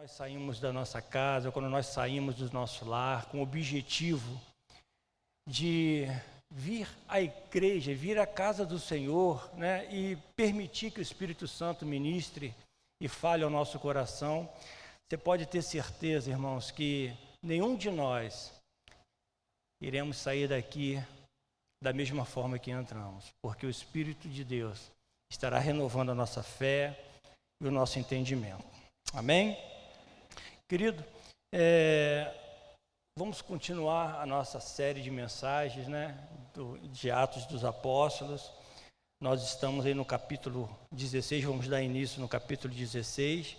Nós saímos da nossa casa, quando nós saímos do nosso lar, com o objetivo de vir à igreja, vir à casa do Senhor, né, e permitir que o Espírito Santo ministre e fale ao nosso coração, você pode ter certeza, irmãos, que nenhum de nós iremos sair daqui da mesma forma que entramos, porque o Espírito de Deus estará renovando a nossa fé e o nosso entendimento. Amém? Querido, vamos continuar a nossa série de mensagens, né, de Atos dos Apóstolos. Nós estamos aí no capítulo 16, vamos dar início no capítulo 16.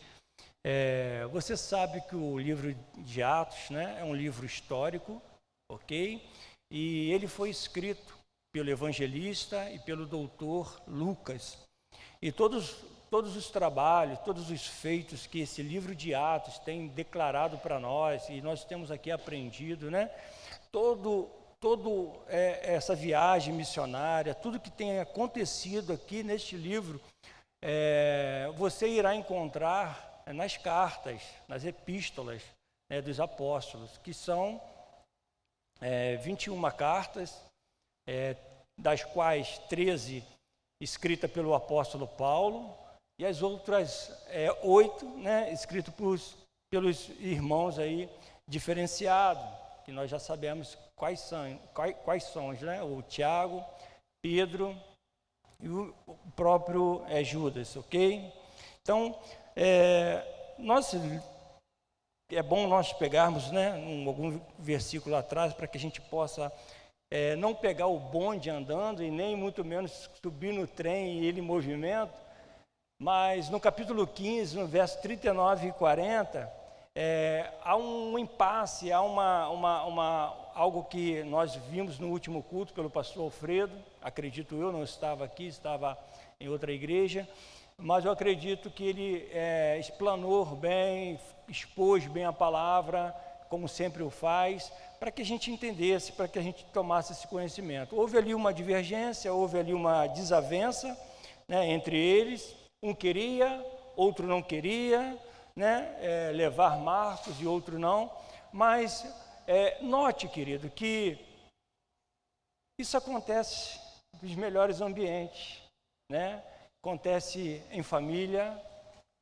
Você sabe que o livro de Atos, né, é um livro histórico, ok? E ele foi escrito pelo evangelista e pelo doutor Lucas. E todos os trabalhos, todos os feitos que esse livro de Atos tem declarado para nós, e nós temos aqui aprendido, né? Essa viagem missionária, tudo que tem acontecido aqui neste livro, você irá encontrar nas cartas, nas epístolas, né, dos apóstolos, que são 21 cartas, das quais 13 escritas pelo apóstolo Paulo, e as outras 8, né, escritas pelos irmãos aí diferenciados, que nós já sabemos quais são, né? O Tiago, Pedro e o próprio Judas, ok? Então, é bom nós pegarmos, né, algum versículo atrás, para que a gente possa não pegar o bonde andando e nem muito menos subir no trem e ele em movimento. Mas no capítulo 15, no verso 39 e 40, há um impasse, há algo que nós vimos no último culto pelo pastor Alfredo. Acredito eu, não estava aqui, estava em outra igreja, mas eu acredito que ele explanou bem, expôs bem a palavra, como sempre o faz, para que a gente entendesse, para que a gente tomasse esse conhecimento. Houve ali uma divergência, houve ali uma desavença, né, entre eles. Um queria, outro não queria, né, levar Marcos e outro não. Mas note, querido, que isso acontece nos melhores ambientes, né? Acontece em família,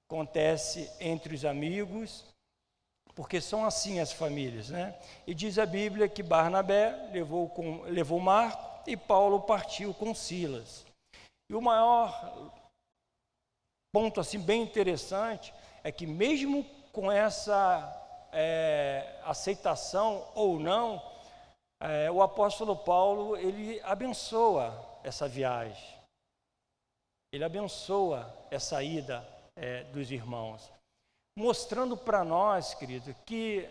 acontece entre os amigos, porque são assim as famílias, né? E diz a Bíblia que Barnabé levou Marco e Paulo partiu com Silas. E o maior ponto assim bem interessante é que mesmo com essa aceitação ou não, o apóstolo Paulo, ele abençoa essa viagem, ele abençoa essa ida dos irmãos, mostrando para nós, querido, que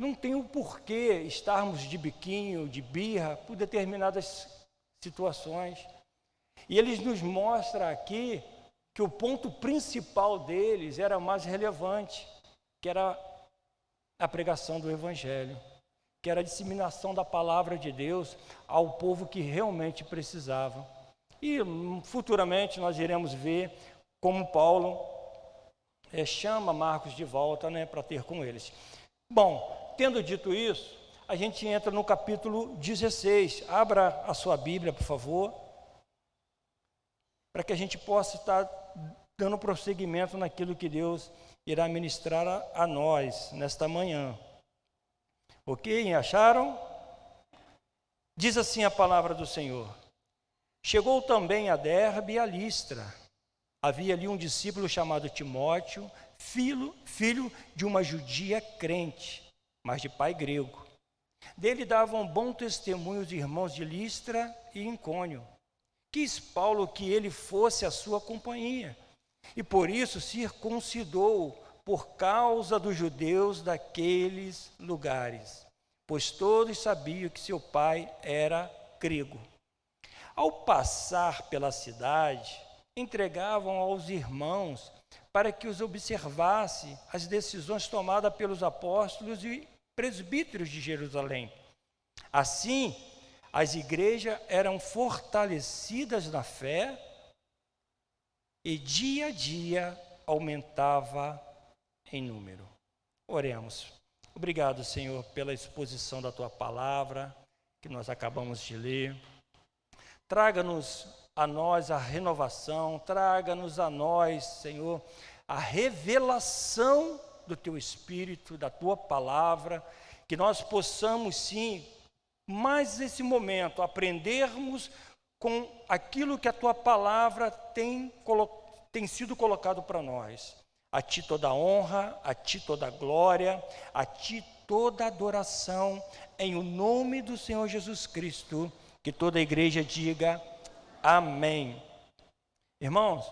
não tem o porquê estarmos de biquinho, de birra, por determinadas situações. E eles nos mostram aqui que o ponto principal deles era mais relevante, que era a pregação do Evangelho, que era a disseminação da palavra de Deus ao povo que realmente precisava. E futuramente nós iremos ver como Paulo chama Marcos de volta, né, para ter com eles. Bom, tendo dito isso, a gente entra no capítulo 16. Abra a sua Bíblia, por favor, para que a gente possa estar dando prosseguimento naquilo que Deus irá ministrar a nós nesta manhã. Ok? Acharam? Diz assim a palavra do Senhor. Chegou também a Derbe e a Listra. Havia ali um discípulo chamado Timóteo, filho de uma judia crente, mas de pai grego. Dele davam bom testemunho os irmãos de Listra e Icônio. Quis Paulo que ele fosse a sua companhia, e por isso circuncidou por causa dos judeus daqueles lugares, pois todos sabiam que seu pai era grego. Ao passar pela cidade, entregavam aos irmãos para que os observasse as decisões tomadas pelos apóstolos e presbíteros de Jerusalém. Assim, as igrejas eram fortalecidas na fé e dia a dia aumentava em número. Oremos. Obrigado, Senhor, pela exposição da Tua palavra, que nós acabamos de ler. Traga-nos a nós a renovação, traga-nos a nós, Senhor, a revelação do Teu Espírito, da Tua palavra, que nós possamos, sim, mais nesse momento, aprendermos com aquilo que a Tua palavra tem sido colocado para nós. A Ti toda honra, a Ti toda glória, a Ti toda adoração, em o nome do Senhor Jesus Cristo, que toda a igreja diga amém. Irmãos,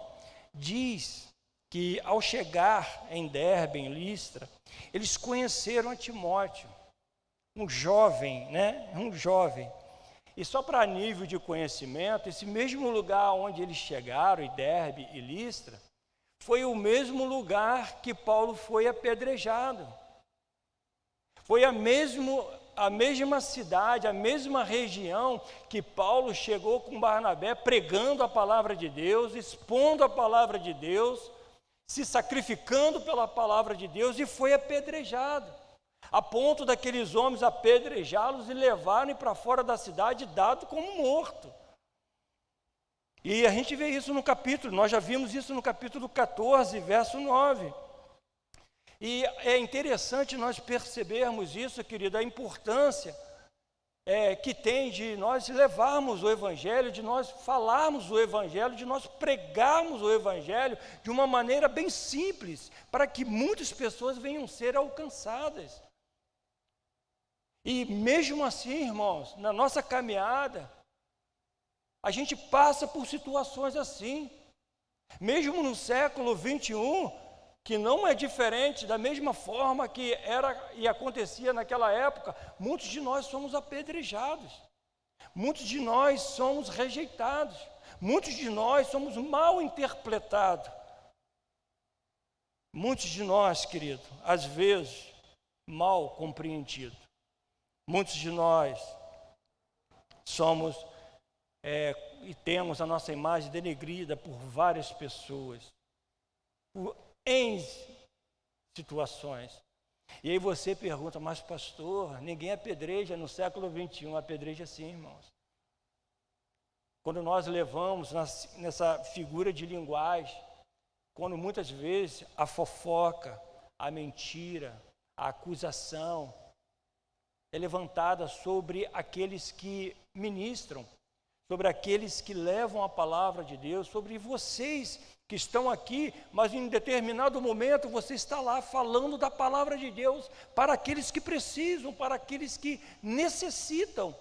diz que ao chegar em Derbe, em Listra, eles conheceram a Timóteo, um jovem, E só para nível de conhecimento, esse mesmo lugar onde eles chegaram, em Derbe e Listra, foi o mesmo lugar que Paulo foi apedrejado. Foi a mesma cidade, a mesma região que Paulo chegou com Barnabé pregando a palavra de Deus, expondo a palavra de Deus, se sacrificando pela palavra de Deus e foi apedrejado, a ponto daqueles homens apedrejá-los e levarem para fora da cidade, dado como morto. E a gente vê isso no capítulo, nós já vimos isso no capítulo 14, verso 9. E é interessante nós percebermos isso, querido, a importância que tem de nós levarmos o Evangelho, de nós falarmos o Evangelho, de nós pregarmos o Evangelho de uma maneira bem simples, para que muitas pessoas venham ser alcançadas. E mesmo assim, irmãos, na nossa caminhada, a gente passa por situações assim. Mesmo no século 21, que não é diferente, da mesma forma que era e acontecia naquela época, muitos de nós somos apedrejados, muitos de nós somos rejeitados, muitos de nós somos mal interpretados. Muitos de nós, querido, às vezes, mal compreendidos. Muitos de nós somos e temos a nossa imagem denegrida por várias pessoas, por N situações. E aí você pergunta, mas pastor, ninguém apedreja no século 21, apedreja sim, irmãos. Quando nós levamos nessa figura de linguagem, quando muitas vezes a fofoca, a mentira, a acusação é levantada sobre aqueles que ministram, sobre aqueles que levam a palavra de Deus, sobre vocês que estão aqui, mas em determinado momento você está lá falando da palavra de Deus para aqueles que precisam, para aqueles que necessitam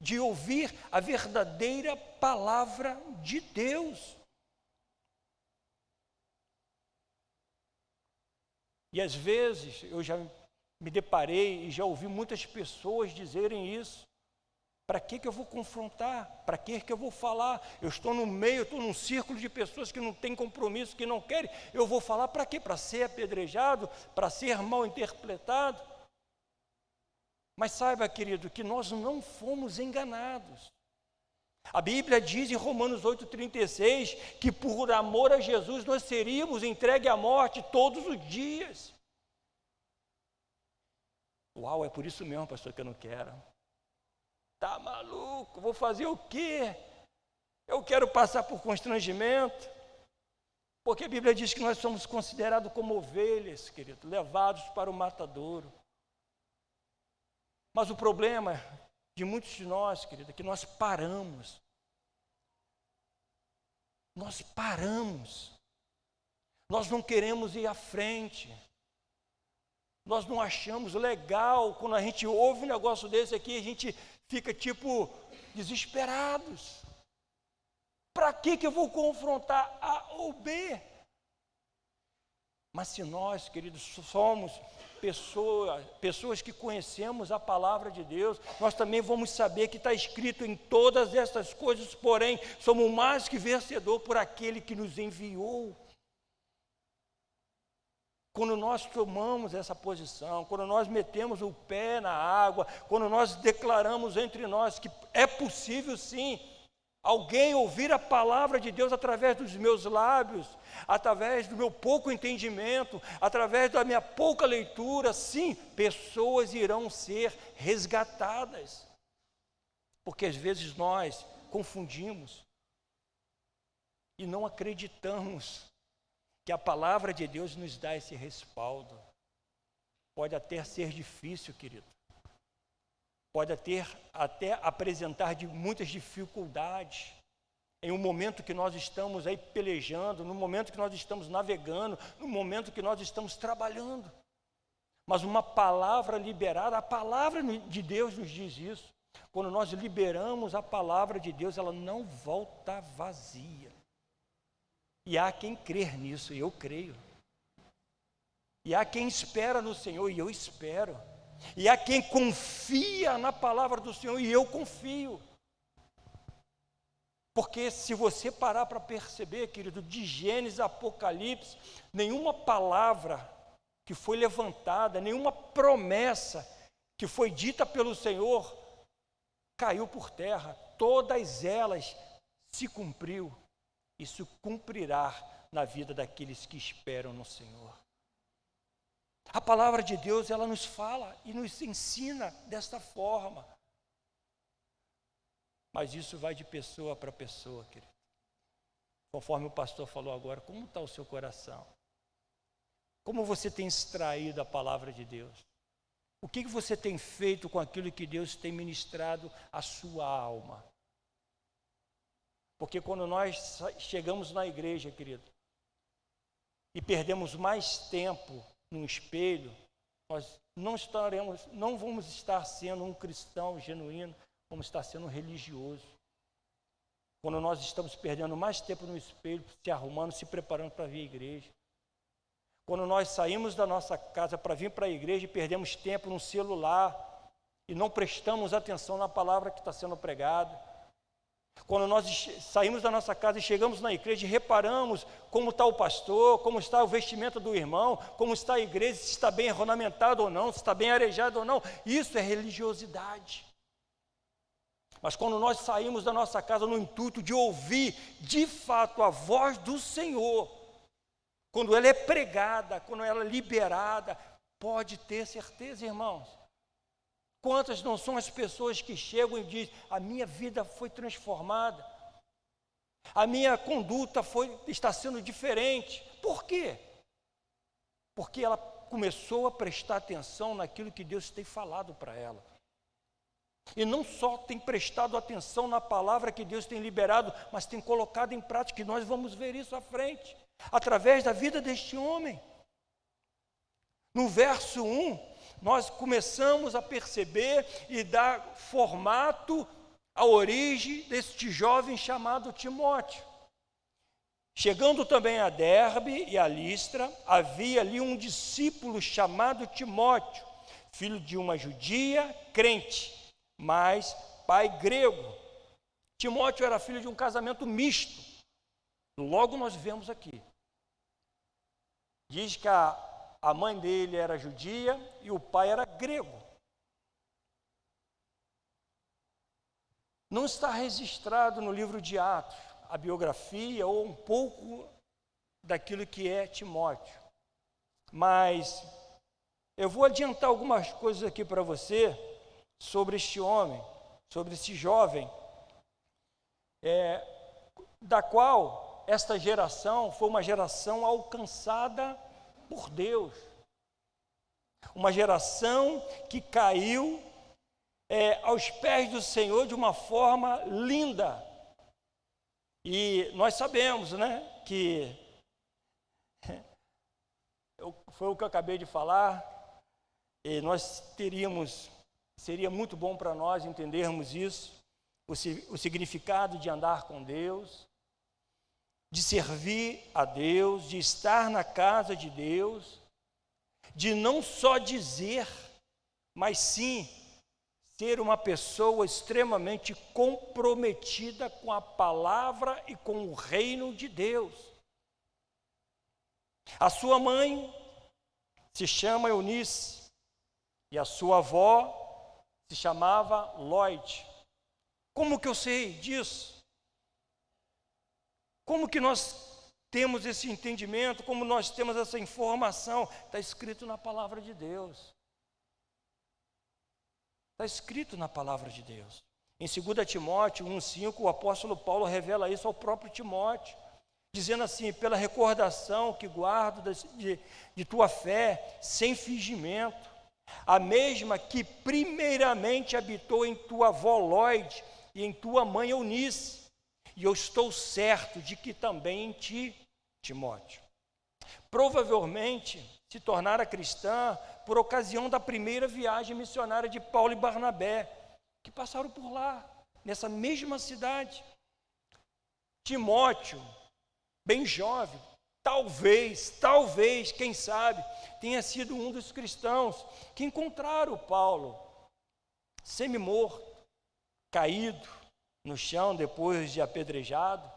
de ouvir a verdadeira palavra de Deus. E às vezes eu já me deparei e já ouvi muitas pessoas dizerem isso. Para que eu vou confrontar? Para que eu vou falar? Eu estou no meio, estou num círculo de pessoas que não têm compromisso, que não querem. Eu vou falar para quê? Para ser apedrejado? Para ser mal interpretado? Mas saiba, querido, que nós não fomos enganados. A Bíblia diz em Romanos 8,36 que por amor a Jesus nós seríamos entregues à morte todos os dias. Uau, é por isso mesmo, pastor, que eu não quero. Tá maluco? Vou fazer o quê? Eu quero passar por constrangimento. Porque a Bíblia diz que nós somos considerados como ovelhas, querido, levados para o matadouro. Mas o problema de muitos de nós, querido, é que nós paramos. Nós paramos. Nós não queremos ir à frente. Nós não achamos legal, quando a gente ouve um negócio desse aqui, a gente fica tipo desesperados. Para que eu vou confrontar A ou B? Mas se nós, queridos, somos pessoas que conhecemos a palavra de Deus, nós também vamos saber que está escrito em todas essas coisas, porém, somos mais que vencedor por aquele que nos enviou. Quando nós tomamos essa posição, quando nós metemos o pé na água, quando nós declaramos entre nós que é possível sim alguém ouvir a palavra de Deus através dos meus lábios, através do meu pouco entendimento, através da minha pouca leitura, sim, pessoas irão ser resgatadas. Porque às vezes nós confundimos e não acreditamos que a palavra de Deus nos dá esse respaldo. Pode até ser difícil, querido. Pode até apresentar muitas dificuldades. Em um momento que nós estamos aí pelejando, no momento que nós estamos navegando, no momento que nós estamos trabalhando. Mas uma palavra liberada, a palavra de Deus nos diz isso. Quando nós liberamos a palavra de Deus, ela não volta vazia. E há quem crer nisso, e eu creio. E há quem espera no Senhor, e eu espero. E há quem confia na palavra do Senhor, e eu confio. Porque se você parar para perceber, querido, de Gênesis a Apocalipse, nenhuma palavra que foi levantada, nenhuma promessa que foi dita pelo Senhor caiu por terra. Todas elas se cumpriu e se cumprirá na vida daqueles que esperam no Senhor. A palavra de Deus, ela nos fala e nos ensina desta forma. Mas isso vai de pessoa para pessoa, querido. Conforme o pastor falou agora, como está o seu coração? Como você tem extraído a palavra de Deus? O que você tem feito com aquilo que Deus tem ministrado à sua alma? Porque quando nós chegamos na igreja, querido, e perdemos mais tempo no espelho, nós não vamos estar sendo um cristão genuíno, vamos estar sendo um religioso. Quando nós estamos perdendo mais tempo no espelho, se arrumando, se preparando para vir à igreja. Quando nós saímos da nossa casa para vir para a igreja e perdemos tempo no celular e não prestamos atenção na palavra que está sendo pregada. Quando nós saímos da nossa casa e chegamos na igreja e reparamos como está o pastor, como está o vestimento do irmão, como está a igreja, se está bem ornamentado ou não, se está bem arejado ou não, isso é religiosidade. Mas quando nós saímos da nossa casa no intuito de ouvir de fato a voz do Senhor, quando ela é pregada, quando ela é liberada, pode ter certeza, irmãos. Quantas não são as pessoas que chegam e dizem, a minha vida foi transformada, a minha conduta está sendo diferente. Por quê? Porque ela começou a prestar atenção naquilo que Deus tem falado para ela. E não só tem prestado atenção na palavra que Deus tem liberado, mas tem colocado em prática, e nós vamos ver isso à frente, através da vida deste homem. No verso 1, nós começamos a perceber e dar formato à origem deste jovem chamado Timóteo. Chegando também a Derbe e a Listra, havia ali um discípulo chamado Timóteo, filho de uma judia crente, mas pai grego. Timóteo era filho de um casamento misto. Logo nós vemos aqui. Diz que a mãe dele era judia e o pai era grego. Não está registrado no livro de Atos a biografia ou um pouco daquilo que é Timóteo. Mas eu vou adiantar algumas coisas aqui para você sobre este homem, sobre esse jovem, da qual esta geração foi uma geração alcançada por Deus. Uma geração que caiu aos pés do Senhor de uma forma linda. E nós sabemos, né, que foi o que eu acabei de falar, e seria muito bom para nós entendermos isso, o significado de andar com Deus, de servir a Deus, de estar na casa de Deus, de não só dizer, mas sim ser uma pessoa extremamente comprometida com a palavra e com o reino de Deus. A sua mãe se chama Eunice e a sua avó se chamava Lloyd. Como que eu sei disso? Como que nós temos esse entendimento? Como nós temos essa informação? Está escrito na palavra de Deus. Está escrito na palavra de Deus. Em 2 Timóteo 1,5, o apóstolo Paulo revela isso ao próprio Timóteo, dizendo assim: pela recordação que guardo de tua fé, sem fingimento, a mesma que primeiramente habitou em tua avó Lóide e em tua mãe Eunice, e eu estou certo de que também em ti, Timóteo. Provavelmente se tornara cristã por ocasião da primeira viagem missionária de Paulo e Barnabé, que passaram por lá, nessa mesma cidade. Timóteo, bem jovem, talvez, quem sabe, tenha sido um dos cristãos que encontraram Paulo semi-morto, caído no chão depois de apedrejado.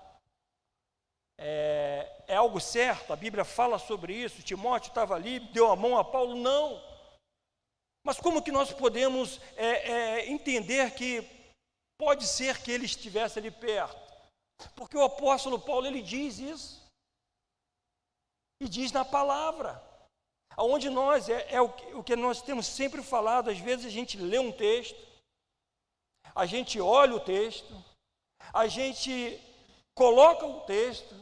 É algo certo, a Bíblia fala sobre isso. Timóteo estava ali, deu a mão a Paulo? Não. Mas como que nós podemos entender que pode ser que ele estivesse ali perto? Porque o apóstolo Paulo, ele diz isso. E diz na palavra. Aonde nós, o que nós temos sempre falado, às vezes a gente lê um texto, a gente olha o texto, a gente coloca o texto,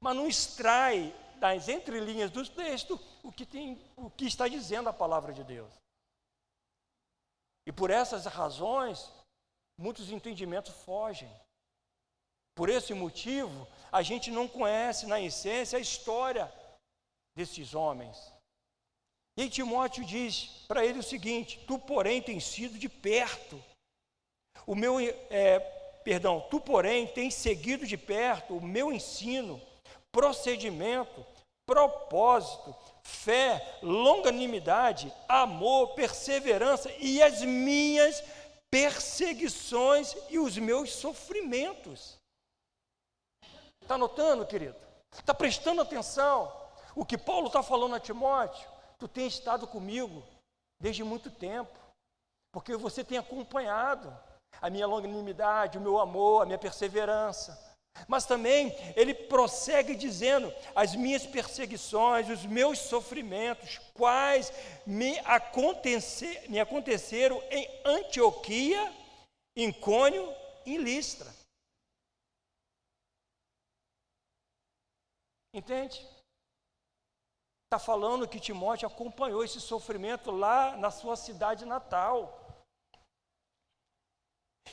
mas não extrai das entrelinhas do texto o que está dizendo a palavra de Deus. E por essas razões, muitos entendimentos fogem. Por esse motivo, a gente não conhece, na essência, a história desses homens. E Timóteo diz para ele o seguinte: tu, porém, tens sido de perto. Tu, porém, tens seguido de perto o meu ensino, procedimento, propósito, fé, longanimidade, amor, perseverança e as minhas perseguições e os meus sofrimentos. Está notando, querido? Está prestando atenção? O que Paulo está falando a Timóteo: tu tens estado comigo desde muito tempo, porque você tem acompanhado a minha longanimidade, o meu amor, a minha perseverança. Mas também ele prossegue dizendo: as minhas perseguições, os meus sofrimentos, quais me aconteceram em Antioquia, Icônio e Listra. Entende? Está falando que Timóteo acompanhou esse sofrimento lá na sua cidade natal.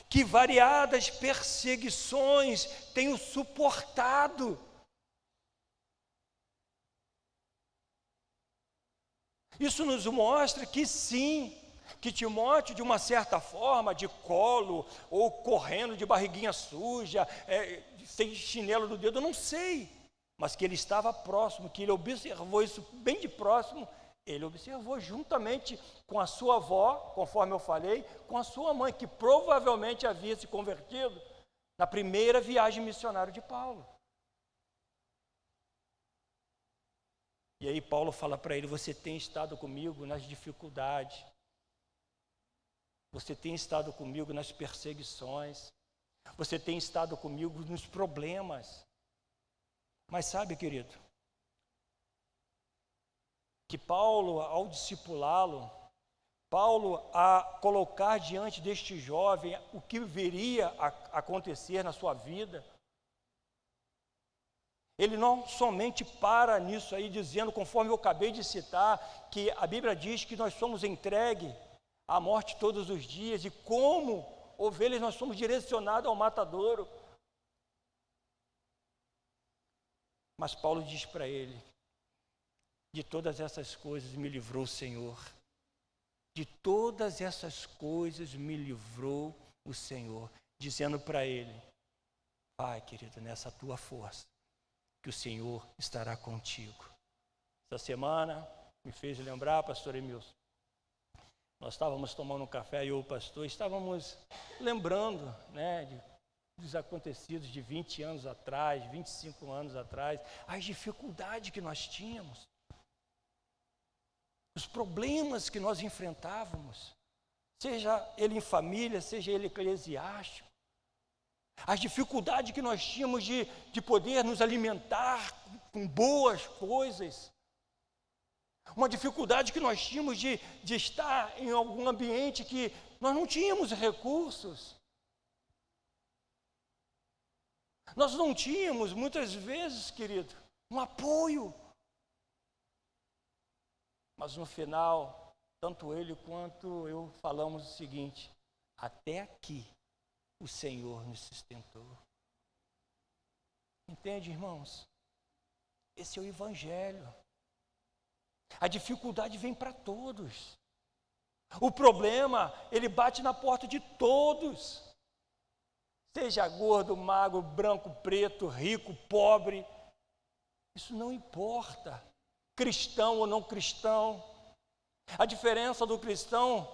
Que variadas perseguições tenho suportado. Isso nos mostra que sim, que Timóteo, de uma certa forma, de colo, ou correndo de barriguinha suja, sem chinelo no dedo, eu não sei, mas que ele estava próximo, que ele observou isso bem de próximo. Ele observou juntamente com a sua avó, conforme eu falei, com a sua mãe, que provavelmente havia se convertido na primeira viagem missionária de Paulo. E aí Paulo fala para ele: você tem estado comigo nas dificuldades, você tem estado comigo nas perseguições, você tem estado comigo nos problemas. Mas sabe, querido, que Paulo, ao discipulá-lo, Paulo, a colocar diante deste jovem o que viria a acontecer na sua vida, ele não somente para nisso aí, dizendo, conforme eu acabei de citar, que a Bíblia diz que nós somos entregues à morte todos os dias, e como ovelhas nós somos direcionados ao matadouro. Mas Paulo diz para ele: de todas essas coisas me livrou o Senhor. De todas essas coisas me livrou o Senhor. Dizendo para ele: vai, querido, nessa tua força, que o Senhor estará contigo. Essa semana me fez lembrar, pastor Emilson, nós estávamos tomando um café, eu e o pastor, estávamos lembrando, dos acontecidos de 20 anos atrás, 25 anos atrás, as dificuldades que nós tínhamos, os problemas que nós enfrentávamos, seja ele em família, seja ele eclesiástico. As dificuldades que nós tínhamos de poder nos alimentar com boas coisas. Uma dificuldade que nós tínhamos de estar em algum ambiente que nós não tínhamos recursos. Nós não tínhamos, muitas vezes, querido, um apoio. Mas no final, tanto ele quanto eu falamos o seguinte: até aqui o Senhor nos sustentou. Entende, irmãos? Esse é o Evangelho. A dificuldade vem para todos. O problema, ele bate na porta de todos. Seja gordo, magro, branco, preto, rico, pobre. Isso não importa. Cristão ou não cristão. A diferença do cristão,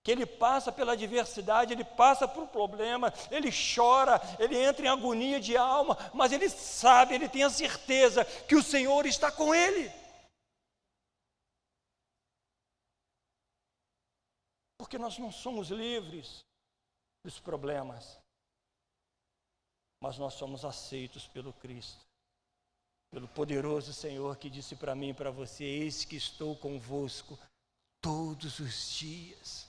que ele passa pela adversidade, ele passa por problema, ele chora, ele entra em agonia de alma, mas ele sabe, ele tem a certeza que o Senhor está com ele. Porque nós não somos livres dos problemas, mas nós somos aceitos pelo Cristo, pelo poderoso Senhor que disse para mim e para você: eis que estou convosco todos os dias.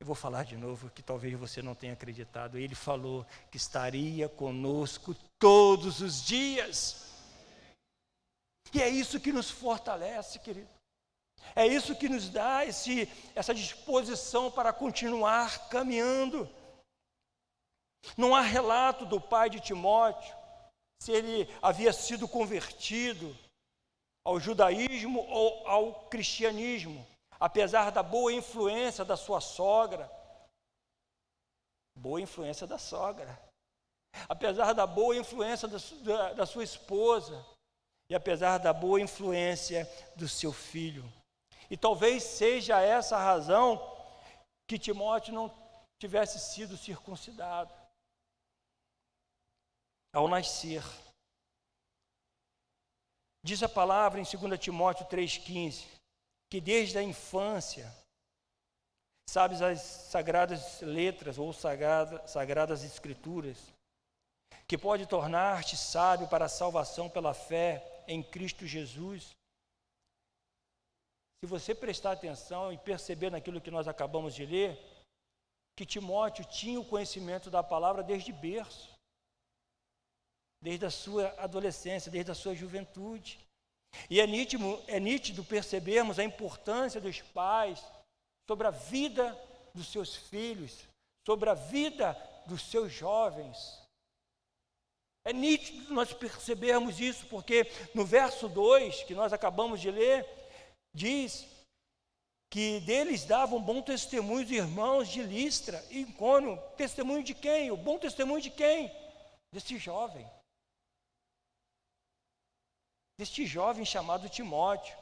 Eu vou falar de novo, que talvez você não tenha acreditado. Ele falou que estaria conosco todos os dias. E é isso que nos fortalece, querido. É isso que nos dá essa disposição para continuar caminhando. Não há relato do pai de Timóteo, se ele havia sido convertido ao judaísmo ou ao cristianismo, apesar da boa influência da sua sogra. Boa influência da sogra. Apesar da boa influência da sua esposa. E apesar da boa influência do seu filho. E talvez seja essa a razão que Timóteo não tivesse sido circuncidado ao nascer. Diz a palavra em 2 Timóteo 3,15, que desde a infância, sabes as sagradas letras ou sagradas escrituras, que pode tornar-te sábio para a salvação pela fé em Cristo Jesus. Se você prestar atenção e perceber naquilo que nós acabamos de ler, que Timóteo tinha o conhecimento da palavra desde berço, desde a sua adolescência, desde a sua juventude. E é nítido percebermos a importância dos pais sobre a vida dos seus filhos, sobre a vida dos seus jovens. É nítido nós percebermos isso, porque no verso 2, que nós acabamos de ler, diz que deles davam bom testemunho os irmãos de Listra e Icônio. Testemunho de quem? O bom testemunho de quem? Desse jovem. Deste jovem chamado Timóteo.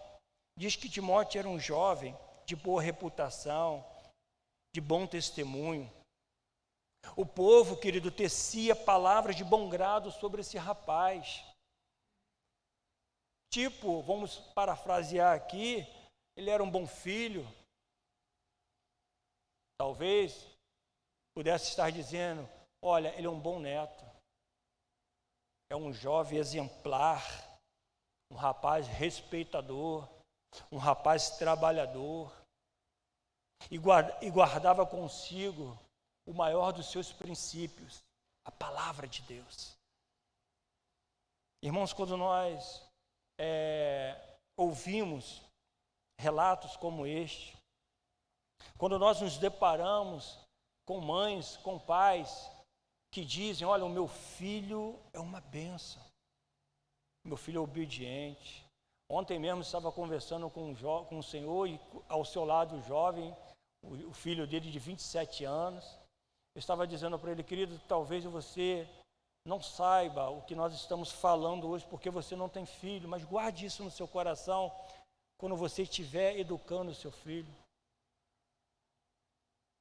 Diz que Timóteo era um jovem de boa reputação, de bom testemunho. O povo, querido, tecia palavras de bom grado sobre esse rapaz. Tipo, vamos parafrasear aqui, ele era um bom filho. Talvez pudesse estar dizendo: olha, ele é um bom neto. É um jovem exemplar, um rapaz respeitador, um rapaz trabalhador. E guardava consigo o maior dos seus princípios, a palavra de Deus. Irmãos, quando nós ouvimos relatos como este, quando nós nos deparamos com mães, com pais que dizem: olha, o meu filho é uma bênção, meu filho é obediente. Ontem mesmo estava conversando com um senhor e ao seu lado o jovem, o filho dele de 27 anos. Eu estava dizendo para ele: querido, talvez você não saiba o que nós estamos falando hoje porque você não tem filho, mas guarde isso no seu coração quando você estiver educando o seu filho.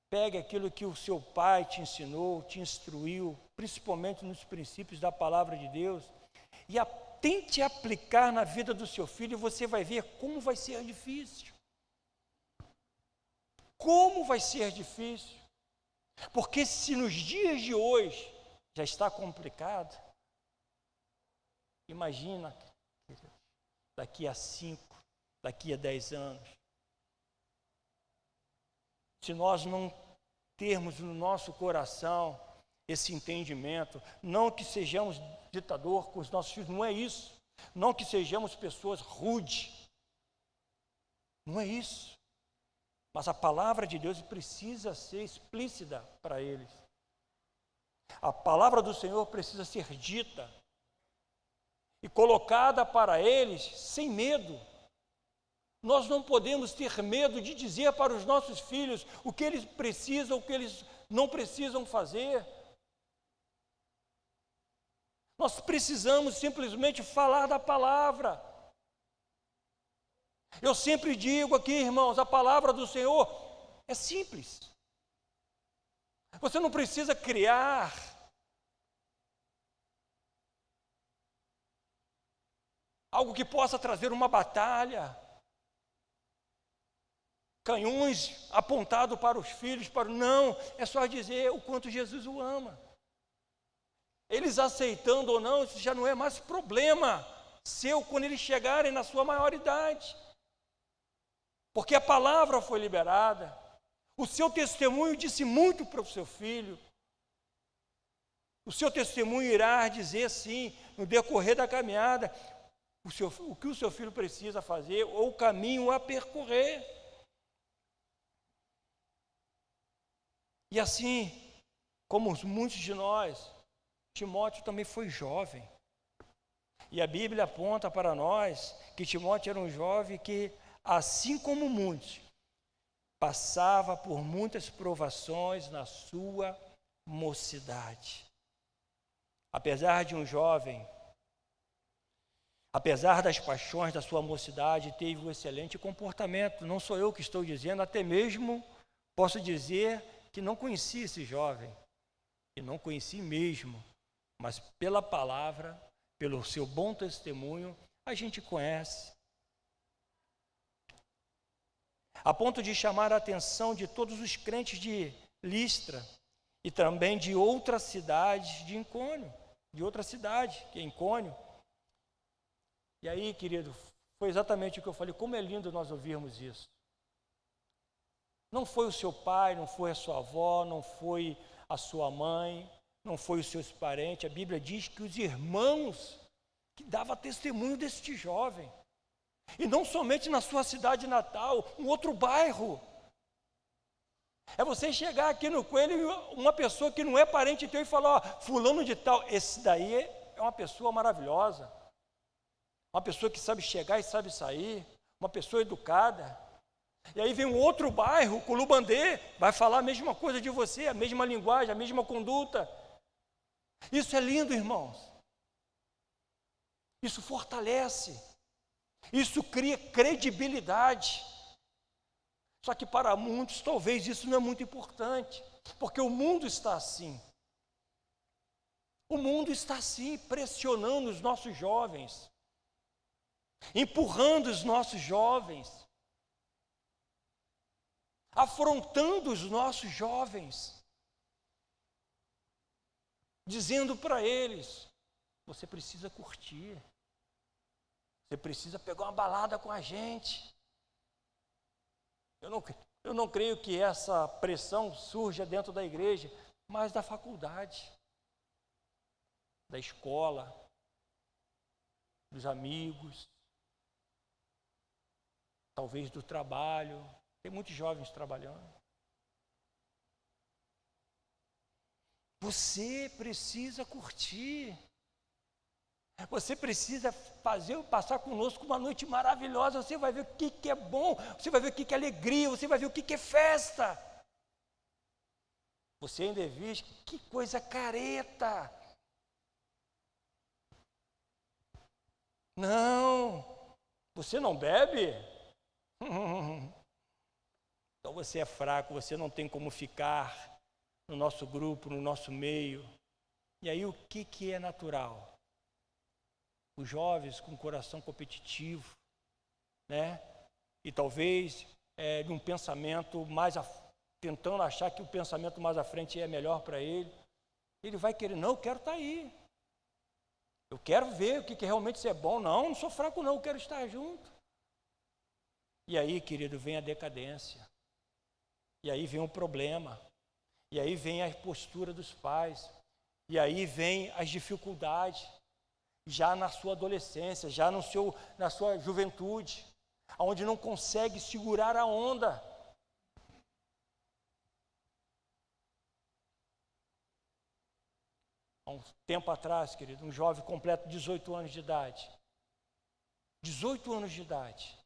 Pegue aquilo que o seu pai te ensinou, te instruiu, principalmente nos princípios da palavra de Deus, e tente aplicar na vida do seu filho, e você vai ver como vai ser difícil. Como vai ser difícil. Porque se nos dias de hoje já está complicado, imagina, daqui a 5, daqui a 10 anos, se nós não termos no nosso coração esse entendimento, não que sejamos ditador com os nossos filhos, não é isso, não que sejamos pessoas rudes, não é isso, mas a palavra de Deus precisa ser explícita para eles, a palavra do Senhor precisa ser dita e colocada para eles sem medo. Nós não podemos ter medo de dizer para os nossos filhos o que eles precisam, o que eles não precisam fazer. Nós precisamos simplesmente falar da palavra. Eu sempre digo aqui, irmãos, a palavra do Senhor é simples. Você não precisa criar algo que possa trazer uma batalha, canhões apontados para os filhos, não, é só dizer o quanto Jesus o ama. Eles aceitando ou não, isso já não é mais problema seu quando eles chegarem na sua maioridade. Porque a palavra foi liberada, o seu testemunho disse muito para o seu filho, o seu testemunho irá dizer sim, no decorrer da caminhada, o que o seu filho precisa fazer, ou o caminho a percorrer. E assim, como muitos de nós, Timóteo também foi jovem. E a Bíblia aponta para nós que Timóteo era um jovem que, assim como muitos, passava por muitas provações na sua mocidade. Apesar de um jovem, apesar das paixões da sua mocidade, teve um excelente comportamento. Não sou eu que estou dizendo, até mesmo posso dizer que não conheci esse jovem, e não conheci mesmo, mas pela palavra, pelo seu bom testemunho, a gente conhece. A ponto de chamar a atenção de todos os crentes de Listra e também de outra cidade de Icônio, de outra cidade, que é Icônio. E aí, querido, foi exatamente o que eu falei, como é lindo nós ouvirmos isso. Não foi o seu pai, não foi a sua avó, não foi a sua mãe, não foi os seus parentes. A Bíblia diz que os irmãos que davam testemunho deste jovem. E não somente na sua cidade natal, um outro bairro. É você chegar aqui no Coelho e uma pessoa que não é parente teu e falar, ó, fulano de tal, esse daí é uma pessoa maravilhosa. Uma pessoa que sabe chegar e sabe sair, uma pessoa educada. E aí vem um outro bairro, Culubandê, vai falar a mesma coisa de você, a mesma linguagem, a mesma conduta. Isso é lindo, irmãos. Isso fortalece. Isso cria credibilidade. Só que para muitos, talvez isso não é muito importante, porque o mundo está assim. O mundo está assim, pressionando os nossos jovens, empurrando os nossos jovens, afrontando os nossos jovens, dizendo para eles, você precisa curtir, você precisa pegar uma balada com a gente. Eu não creio que essa pressão surja dentro da igreja, mas da faculdade, da escola, dos amigos, talvez do trabalho. Tem muitos jovens trabalhando. Você precisa curtir. Você precisa passar conosco uma noite maravilhosa. Você vai ver o que é bom, você vai ver o que é alegria, você vai ver o que é festa. Você ainda vê que coisa careta. Não, você não bebe? Então você é fraco, você não tem como ficar no nosso grupo, no nosso meio. E aí o que é natural? Os jovens com coração competitivo, né? E talvez de um pensamento mais tentando achar que o pensamento mais à frente é melhor para ele. Ele vai querer, não, eu quero estar aí. Eu quero ver o que realmente é bom. Não sou fraco não, eu quero estar junto. E aí, querido, vem a decadência. E aí vem o problema. E aí vem a postura dos pais. E aí vem as dificuldades. Já na sua adolescência, já na sua juventude, onde não consegue segurar a onda. Há um tempo atrás, querido, um jovem completo 18 anos de idade. 18 anos de idade.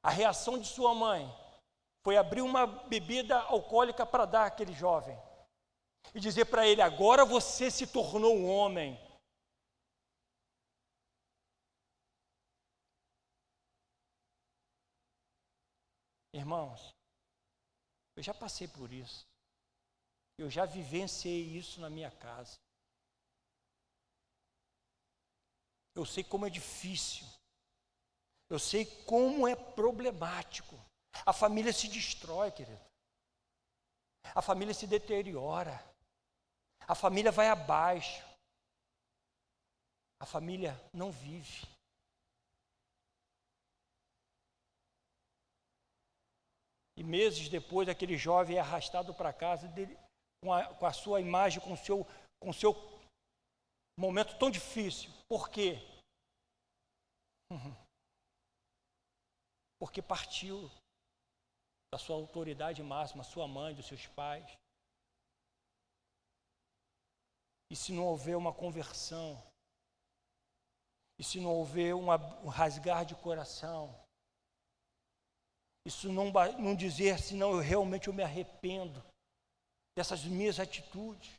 A reação de sua mãe foi abrir uma bebida alcoólica para dar àquele jovem. E dizer para ele, agora você se tornou um homem. Irmãos, eu já passei por isso. Eu já vivenciei isso na minha casa. Eu sei como é difícil. Eu sei como é problemático. A família se destrói, querido. A família se deteriora. A família vai abaixo. A família não vive. E meses depois, aquele jovem é arrastado para casa dele, com a sua imagem, com o seu momento tão difícil. Por quê? Porque partiu da sua autoridade máxima, sua mãe, dos seus pais. E se não houver uma conversão, e se não houver um rasgar de coração, isso não dizer, senão eu realmente me arrependo dessas minhas atitudes.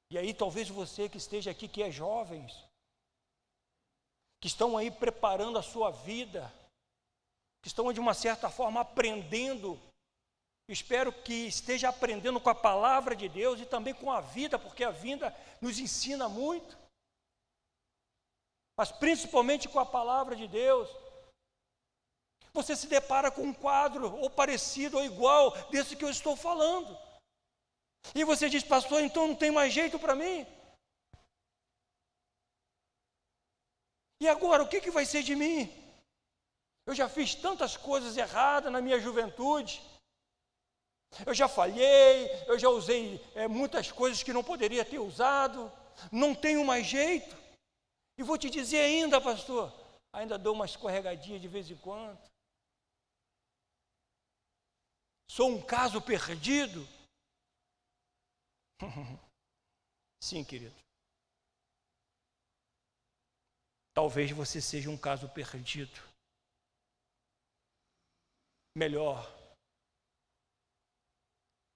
E aí talvez você que esteja aqui, que é jovens, que estão aí preparando a sua vida, que estão de uma certa forma aprendendo, espero que esteja aprendendo com a palavra de Deus e também com a vida, porque a vida nos ensina muito. Mas principalmente com a palavra de Deus. Você se depara com um quadro ou parecido ou igual desse que eu estou falando. E você diz, pastor, então não tem mais jeito para mim? E agora, o que vai ser de mim? Eu já fiz tantas coisas erradas na minha juventude. Eu já falhei, eu já usei muitas coisas que não poderia ter usado. Não tenho mais jeito. E vou te dizer ainda, pastor, ainda dou uma escorregadinha de vez em quando. Sou um caso perdido? Sim, querido. Talvez você seja um caso perdido. Melhor,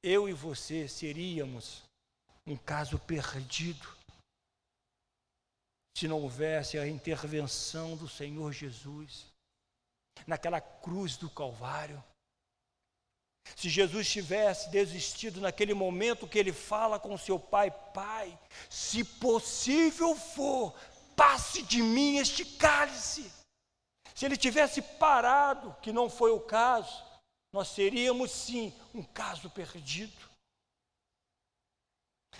eu e você seríamos um caso perdido se não houvesse a intervenção do Senhor Jesus naquela cruz do Calvário. Se Jesus tivesse desistido naquele momento que ele fala com seu pai, Pai, se possível for, passe de mim este cálice. Se ele tivesse parado, que não foi o caso, nós seríamos sim um caso perdido.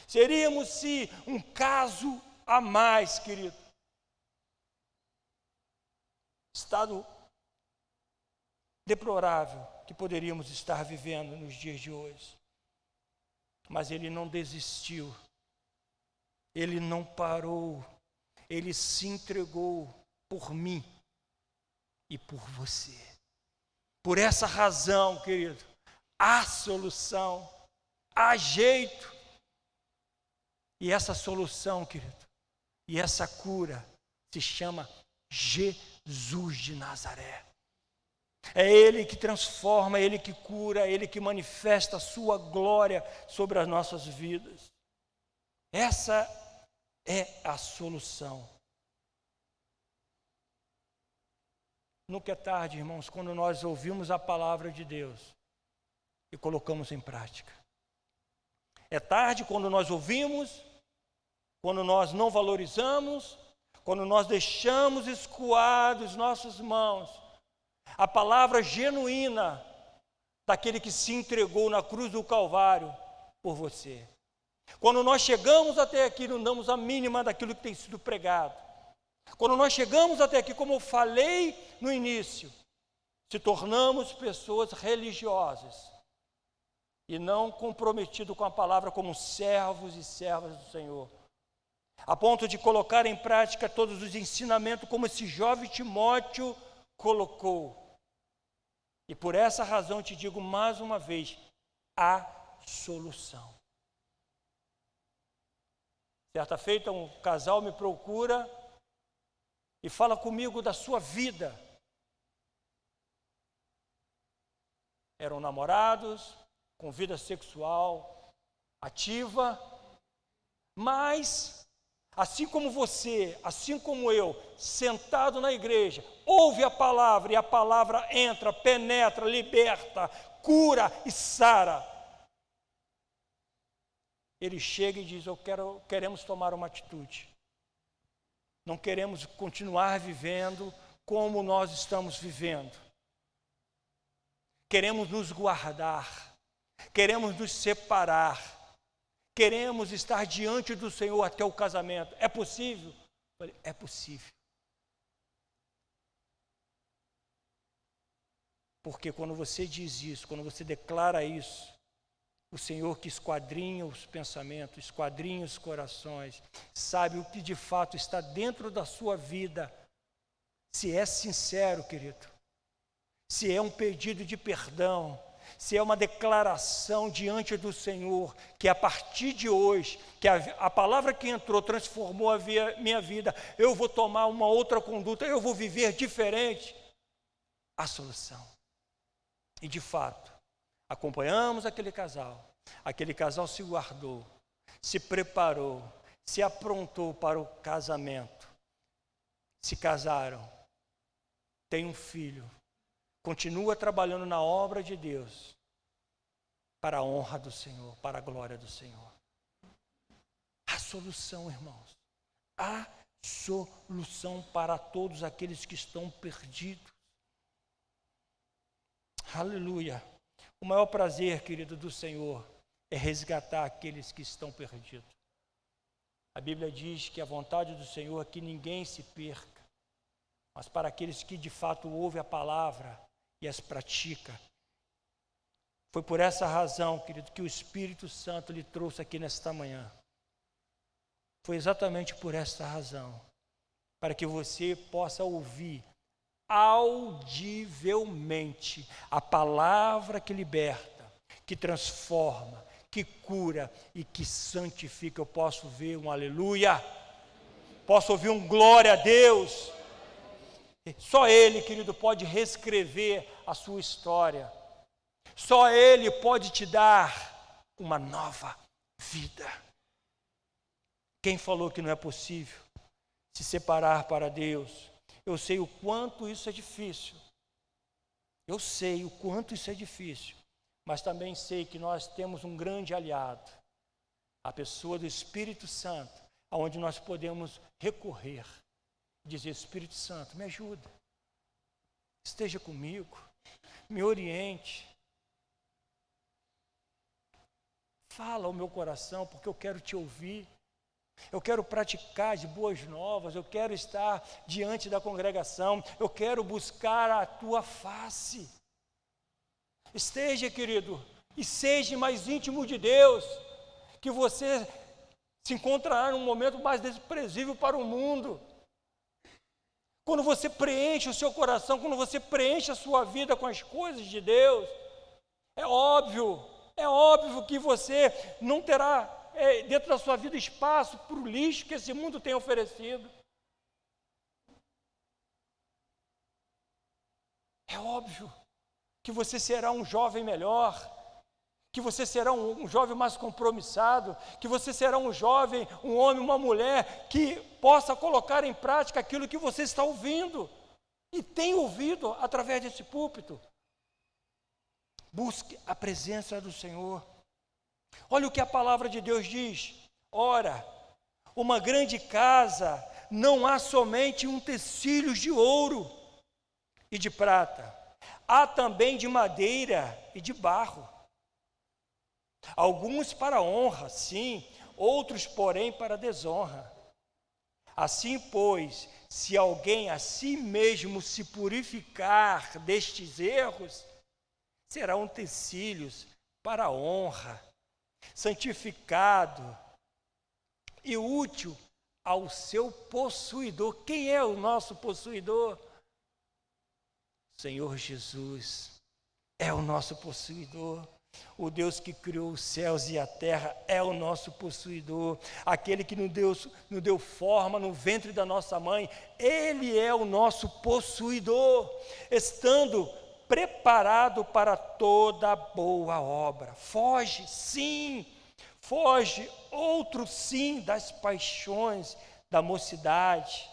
Seríamos sim um caso a mais, querido. Estado deplorável que poderíamos estar vivendo nos dias de hoje. Mas ele não desistiu. Ele não parou. Ele se entregou por mim e por você. Por essa razão, querido, há solução, há jeito. E essa solução, querido, e essa cura se chama Jesus de Nazaré. É Ele que transforma, é Ele que cura, é Ele que manifesta a sua glória sobre as nossas vidas. Essa é a solução. Nunca é tarde, irmãos, quando nós ouvimos a palavra de Deus e colocamos em prática. É tarde quando nós ouvimos, quando nós não valorizamos, quando nós deixamos escoar das nossas mãos a palavra genuína daquele que se entregou na cruz do Calvário por você. Quando nós chegamos até aqui, não damos a mínima daquilo que tem sido pregado. Quando nós chegamos até aqui, como eu falei no início, se tornamos pessoas religiosas e não comprometidos com a palavra como servos e servas do Senhor, a ponto de colocar em prática todos os ensinamentos como esse jovem Timóteo colocou. E por essa razão te digo mais uma vez, há solução. Certa feita um casal me procura e fala comigo da sua vida. Eram namorados, com vida sexual ativa, mas, assim como você, assim como eu, sentado na igreja, ouve a palavra e a palavra entra, penetra, liberta, cura e sara. Ele chega e diz, queremos tomar uma atitude. Não queremos continuar vivendo como nós estamos vivendo. Queremos nos guardar, queremos nos separar, queremos estar diante do Senhor até o casamento. É possível? Eu falei, é possível. Porque quando você diz isso, quando você declara isso, o Senhor que esquadrinha os pensamentos, esquadrinha os corações, sabe o que de fato está dentro da sua vida, se é sincero, querido, se é um pedido de perdão, se é uma declaração diante do Senhor, que a partir de hoje, que a palavra que entrou transformou a minha vida, eu vou tomar uma outra conduta, eu vou viver diferente, a solução. E de fato, acompanhamos aquele casal se guardou, se preparou, se aprontou para o casamento, se casaram, tem um filho, continua trabalhando na obra de Deus, para a honra do Senhor, para a glória do Senhor. Há solução, irmãos, há solução para todos aqueles que estão perdidos. Aleluia. O maior prazer, querido, do Senhor é resgatar aqueles que estão perdidos. A Bíblia diz que a vontade do Senhor é que ninguém se perca, mas para aqueles que de fato ouvem a palavra e as pratica. Foi por essa razão, querido, que o Espírito Santo lhe trouxe aqui nesta manhã. Foi exatamente por esta razão, para que você possa ouvir audivelmente a palavra que liberta, que transforma, que cura e que santifica. Eu posso ver um aleluia, posso ouvir um glória a Deus. Só Ele, querido, pode reescrever a sua história. Só Ele pode te dar uma nova vida. Quem falou que não é possível se separar para Deus? Eu sei o quanto isso é difícil. Eu sei o quanto isso é difícil. Mas também sei que nós temos um grande aliado, a pessoa do Espírito Santo, aonde nós podemos recorrer. Dizer, Espírito Santo, me ajuda. Esteja comigo. Me oriente. Fala ao meu coração, porque eu quero te ouvir. Eu quero praticar de boas novas, eu quero estar diante da congregação, eu quero buscar a tua face. Esteja, querido, e seja mais íntimo de Deus, que você se encontrará num momento mais desprezível para o mundo. Quando você preenche o seu coração, quando você preenche a sua vida com as coisas de Deus, é óbvio que você não terá dentro da sua vida espaço para o lixo que esse mundo tem oferecido. É óbvio que você será um jovem melhor, que você será um jovem mais compromissado, que você será um jovem, um homem, uma mulher que possa colocar em prática aquilo que você está ouvindo e tem ouvido através desse púlpito. Busque a presença do Senhor. Olha o que a palavra de Deus diz. Ora, uma grande casa não há somente utensílios de ouro e de prata, Há também de madeira e de barro. Alguns para honra, sim, outros, porém, para desonra. Assim, pois, se alguém a si mesmo se purificar destes erros, serão utensílios para a honra, santificado e útil ao seu possuidor. Quem é o nosso possuidor? Senhor Jesus é o nosso possuidor. O Deus que criou os céus e a terra é o nosso possuidor. Aquele que nos deu forma no ventre da nossa mãe, Ele é o nosso possuidor, estando preparado para toda boa obra. Foge, sim, foge, outro sim, das paixões da mocidade.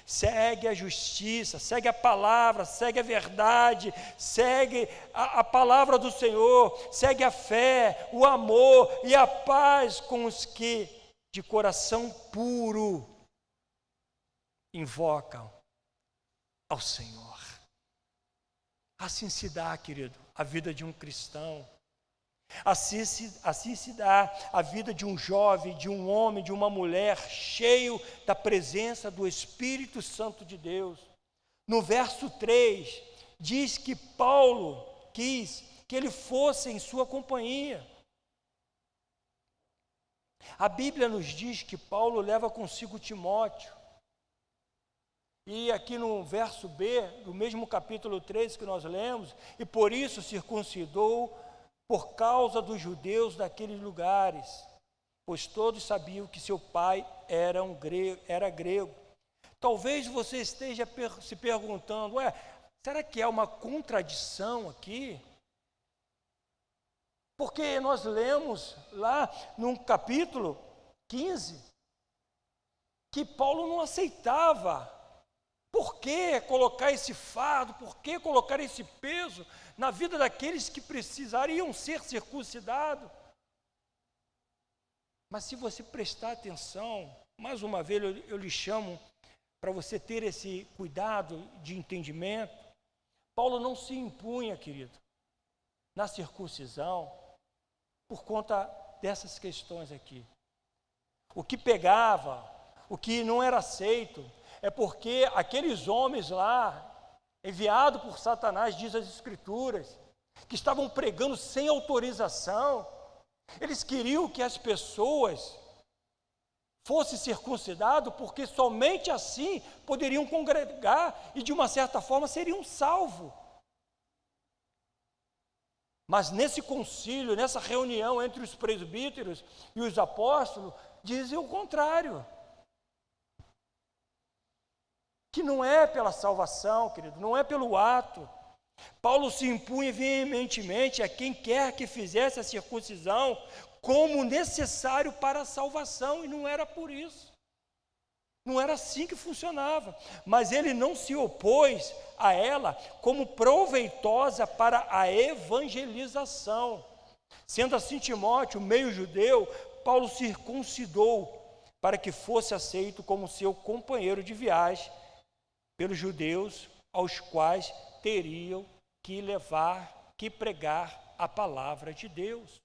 Segue a justiça, segue a palavra, segue a verdade, segue a palavra do Senhor, segue a fé, o amor e a paz com os que de coração puro invocam ao Senhor. Assim se dá, querido, a vida de um cristão. Assim se dá a vida de um jovem, de um homem, de uma mulher cheio da presença do Espírito Santo de Deus. No verso 3, diz que Paulo quis que ele fosse em sua companhia. A Bíblia nos diz que Paulo leva consigo Timóteo. E aqui no verso B, do mesmo capítulo 13 que nós lemos, e por isso circuncidou por causa dos judeus daqueles lugares, pois todos sabiam que seu pai era grego. Talvez você esteja se perguntando, será que há uma contradição aqui? Porque nós lemos lá no capítulo 15, que Paulo não aceitava. Por que colocar esse fardo, por que colocar esse peso na vida daqueles que precisariam ser circuncidados? Mas se você prestar atenção, mais uma vez eu lhe chamo para você ter esse cuidado de entendimento. Paulo não se impunha, querido, na circuncisão por conta dessas questões aqui. O que pegava, o que não era aceito, é porque aqueles homens lá, enviados por Satanás, diz as Escrituras, que estavam pregando sem autorização, eles queriam que as pessoas fossem circuncidadas, porque somente assim poderiam congregar e, de uma certa forma, seriam salvos. Mas nesse concílio, nessa reunião entre os presbíteros e os apóstolos, dizem o contrário. Que não é pela salvação, querido, não é pelo ato. Paulo se impunha veementemente a quem quer que fizesse a circuncisão como necessário para a salvação, e não era por isso. Não era assim que funcionava. Mas ele não se opôs a ela como proveitosa para a evangelização. Sendo assim Timóteo, meio judeu, Paulo circuncidou para que fosse aceito como seu companheiro de viagem pelos judeus, aos quais teriam que pregar a palavra de Deus.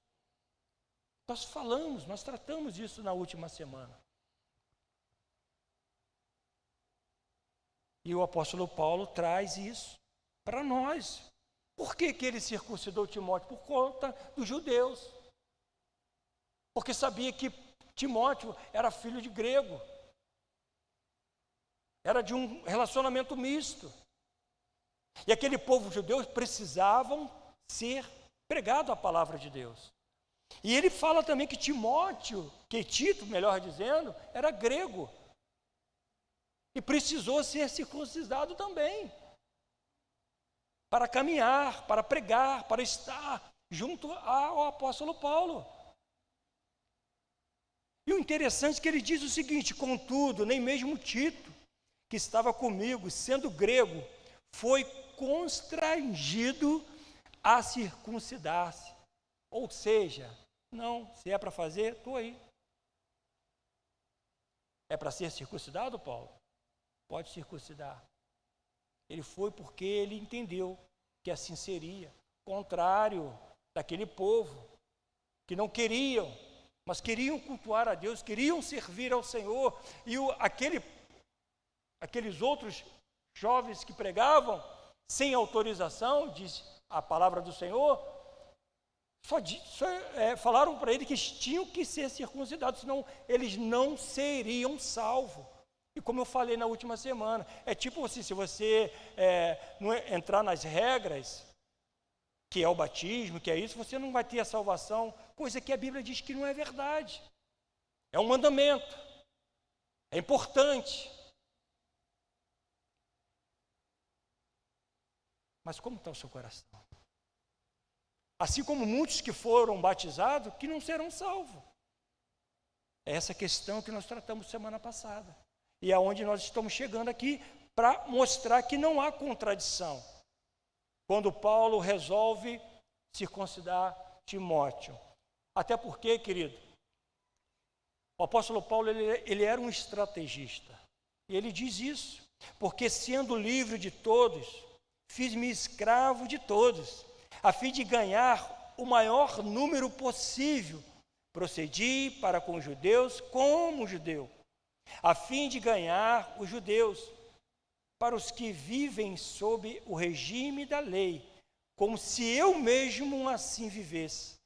Nós tratamos isso na última semana. E o apóstolo Paulo traz isso para nós. Por que ele circuncidou Timóteo? Por conta dos judeus. Porque sabia que Timóteo era filho de grego. Era de um relacionamento misto. E aquele povo judeu precisavam ser pregado a palavra de Deus. E ele fala também que Tito, melhor dizendo, era grego. E precisou ser circuncidado também. Para caminhar, para pregar, para estar junto ao apóstolo Paulo. E o interessante é que ele diz o seguinte: contudo, nem mesmo Tito, que estava comigo, sendo grego, foi constrangido a circuncidar-se. Ou seja, não, se é para fazer, estou aí. É para ser circuncidado, Paulo? Pode circuncidar. Ele foi porque ele entendeu que assim seria, contrário daquele povo, que não queriam, mas queriam cultuar a Deus, queriam servir ao Senhor, e aqueles outros jovens que pregavam, sem autorização, diz a palavra do Senhor, falaram para ele que eles tinham que ser circuncidados, senão eles não seriam salvos. E como eu falei na última semana, é tipo assim, se você não entrar nas regras, que é o batismo, que é isso, você não vai ter a salvação, coisa que a Bíblia diz que não é verdade. É um mandamento, é importante. Mas como está o seu coração? Assim como muitos que foram batizados, que não serão salvos. É essa questão que nós tratamos semana passada. E é onde nós estamos chegando aqui para mostrar que não há contradição. Quando Paulo resolve circuncidar Timóteo. Até porque, querido, o apóstolo Paulo, ele era um estrategista. E ele diz isso. Porque sendo livre de todos, fiz-me escravo de todos, a fim de ganhar o maior número possível. Procedi para com os judeus como judeu, a fim de ganhar os judeus. Para os que vivem sob o regime da lei, como se eu mesmo assim vivesse,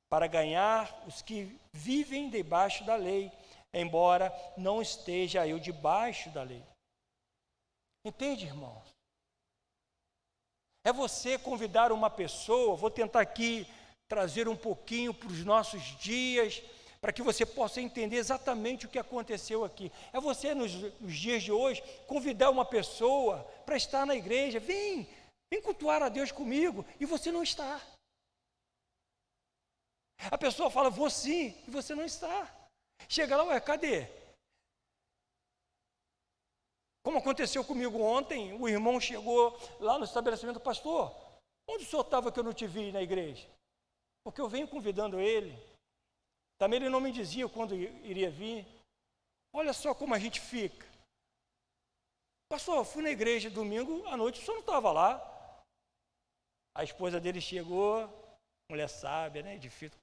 para ganhar os que vivem debaixo da lei, embora não esteja eu debaixo da lei. Entende, irmãos? É você convidar uma pessoa, vou tentar aqui trazer um pouquinho para os nossos dias, para que você possa entender exatamente o que aconteceu aqui. É você, nos dias de hoje, convidar uma pessoa para estar na igreja, vem cultuar a Deus comigo, e você não está. A pessoa fala, vou sim, e você não está. Chega lá, ué, cadê? Como aconteceu comigo ontem, o irmão chegou lá no estabelecimento, pastor, onde o senhor estava que eu não te vi na igreja? Porque eu venho convidando ele. Também ele não me dizia quando iria vir. Olha só como a gente fica. Pastor, eu fui na igreja domingo à noite, o senhor não estava lá. A esposa dele chegou, mulher sábia, né?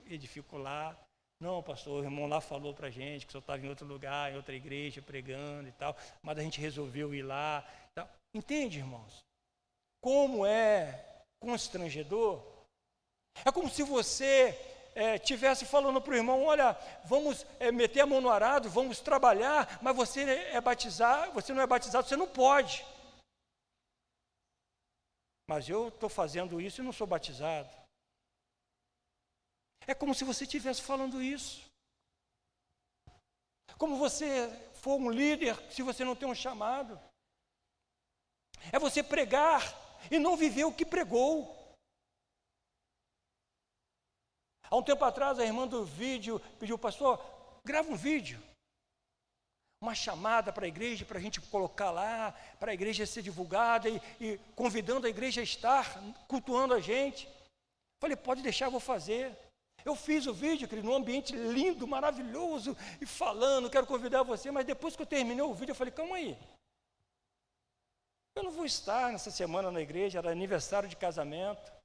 Edifico lá. Não, pastor, o irmão lá falou para a gente que o senhor estava em outro lugar, em outra igreja, pregando e tal, mas a gente resolveu ir lá. Tal. Entende, irmãos? Como é constrangedor? É como se você tivesse falando para o irmão, olha, vamos meter a mão no arado, vamos trabalhar, mas você é batizado, você não é batizado, você não pode. Mas eu estou fazendo isso e não sou batizado. É como se você estivesse falando isso. Como você for um líder, se você não tem um chamado. É você pregar e não viver o que pregou. Há um tempo atrás, a irmã do vídeo pediu, pastor, grava um vídeo. Uma chamada para a igreja, para a gente colocar lá, para a igreja ser divulgada e convidando a igreja a estar cultuando a gente. Falei, pode deixar, eu vou fazer. Eu fiz o vídeo, querido, num ambiente lindo, maravilhoso, e falando, quero convidar você, mas depois que eu terminei o vídeo, eu falei, calma aí. Eu não vou estar nessa semana na igreja, era aniversário de casamento.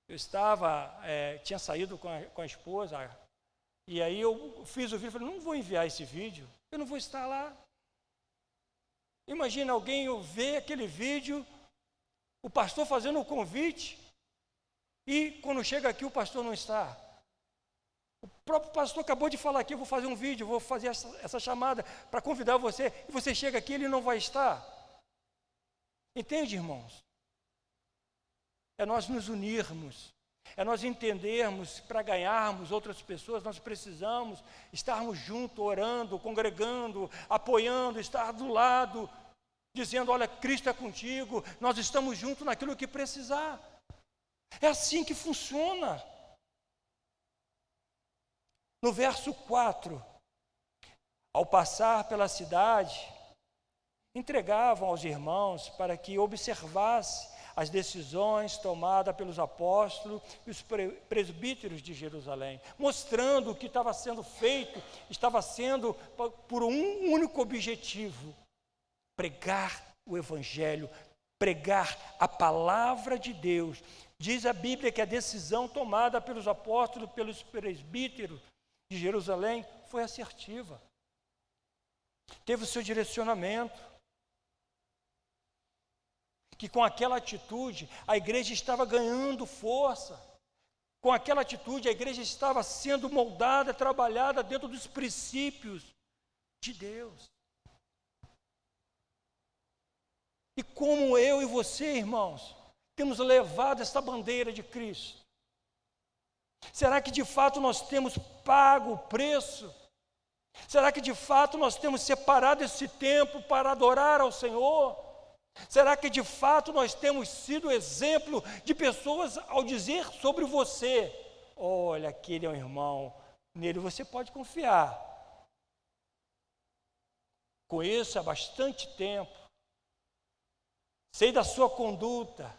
Eu tinha saído com a esposa, e aí eu fiz o vídeo, falei, não vou enviar esse vídeo, eu não vou estar lá. Imagina alguém ver aquele vídeo, o pastor fazendo o convite, e quando chega aqui o pastor não está. O próprio pastor acabou de falar aqui, eu vou fazer um vídeo, vou fazer essa chamada para convidar você, e você chega aqui e ele não vai estar. Entende, irmãos? É nós nos unirmos, é nós entendermos, para ganharmos outras pessoas, nós precisamos estarmos juntos, orando, congregando, apoiando, estar do lado, dizendo, olha, Cristo é contigo, nós estamos juntos naquilo que precisar. É assim que funciona. No verso 4, ao passar pela cidade, entregavam aos irmãos para que observasse as decisões tomadas pelos apóstolos e os presbíteros de Jerusalém, mostrando o que estava sendo feito, estava sendo por um único objetivo: pregar o Evangelho pregar a palavra de Deus. Diz a Bíblia que a decisão tomada pelos apóstolos, pelos presbíteros de Jerusalém, foi assertiva. Teve o seu direcionamento. Que com aquela atitude, a igreja estava ganhando força. Com aquela atitude, a igreja estava sendo moldada, trabalhada dentro dos princípios de Deus. E como eu e você, irmãos, temos levado essa bandeira de Cristo? Será que de fato nós temos pago o preço? Será que de fato nós temos separado esse tempo para adorar ao Senhor? Será que de fato nós temos sido exemplo de pessoas ao dizer sobre você: olha, aquele é um irmão, nele você pode confiar. Conheço há bastante tempo, sei da sua conduta,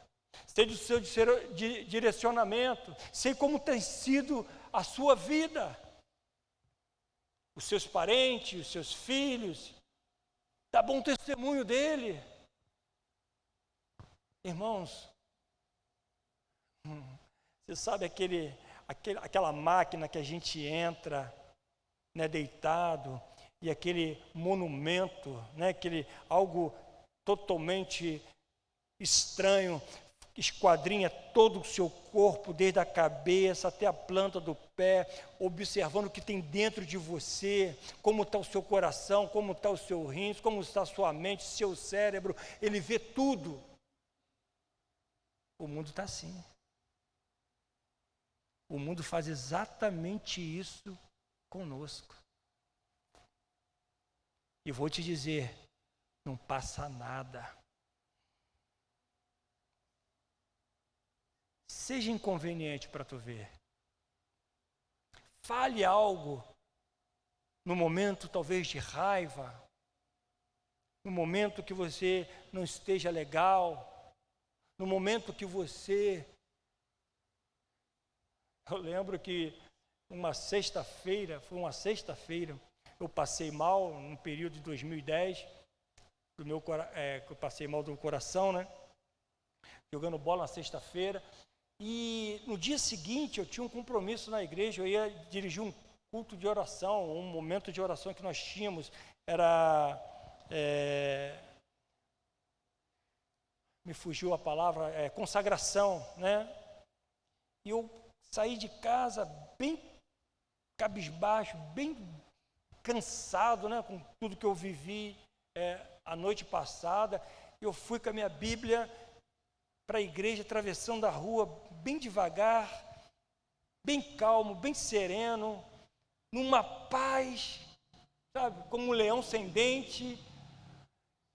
sei do seu direcionamento, sei como tem sido a sua vida, os seus parentes, os seus filhos, dá bom testemunho dele. Irmãos, você sabe aquela máquina que a gente entra, né, deitado, e aquele monumento, né, algo totalmente estranho, esquadrinha todo o seu corpo, desde a cabeça até a planta do pé, observando o que tem dentro de você, como está o seu coração, como está o seu rins, como está a sua mente, seu cérebro, ele vê tudo. O mundo está assim. O mundo faz exatamente isso conosco. E vou te dizer, não passa nada. Seja inconveniente para tu ver. Fale algo no momento talvez de raiva, no momento que você não esteja legal, no momento que você... Eu lembro que foi uma sexta-feira, eu passei mal no período de 2010, que eu passei mal do coração, né? Jogando bola na sexta-feira. E no dia seguinte eu tinha um compromisso na igreja, eu ia dirigir um culto de oração, um momento de oração que nós tínhamos, era... me fugiu a palavra, consagração, né? E eu saí de casa bem cabisbaixo, bem cansado, né? Com tudo que eu vivi a noite passada. Eu fui com a minha Bíblia para a igreja, atravessando a rua, bem devagar, bem calmo, bem sereno, numa paz, sabe? Como um leão sem dente.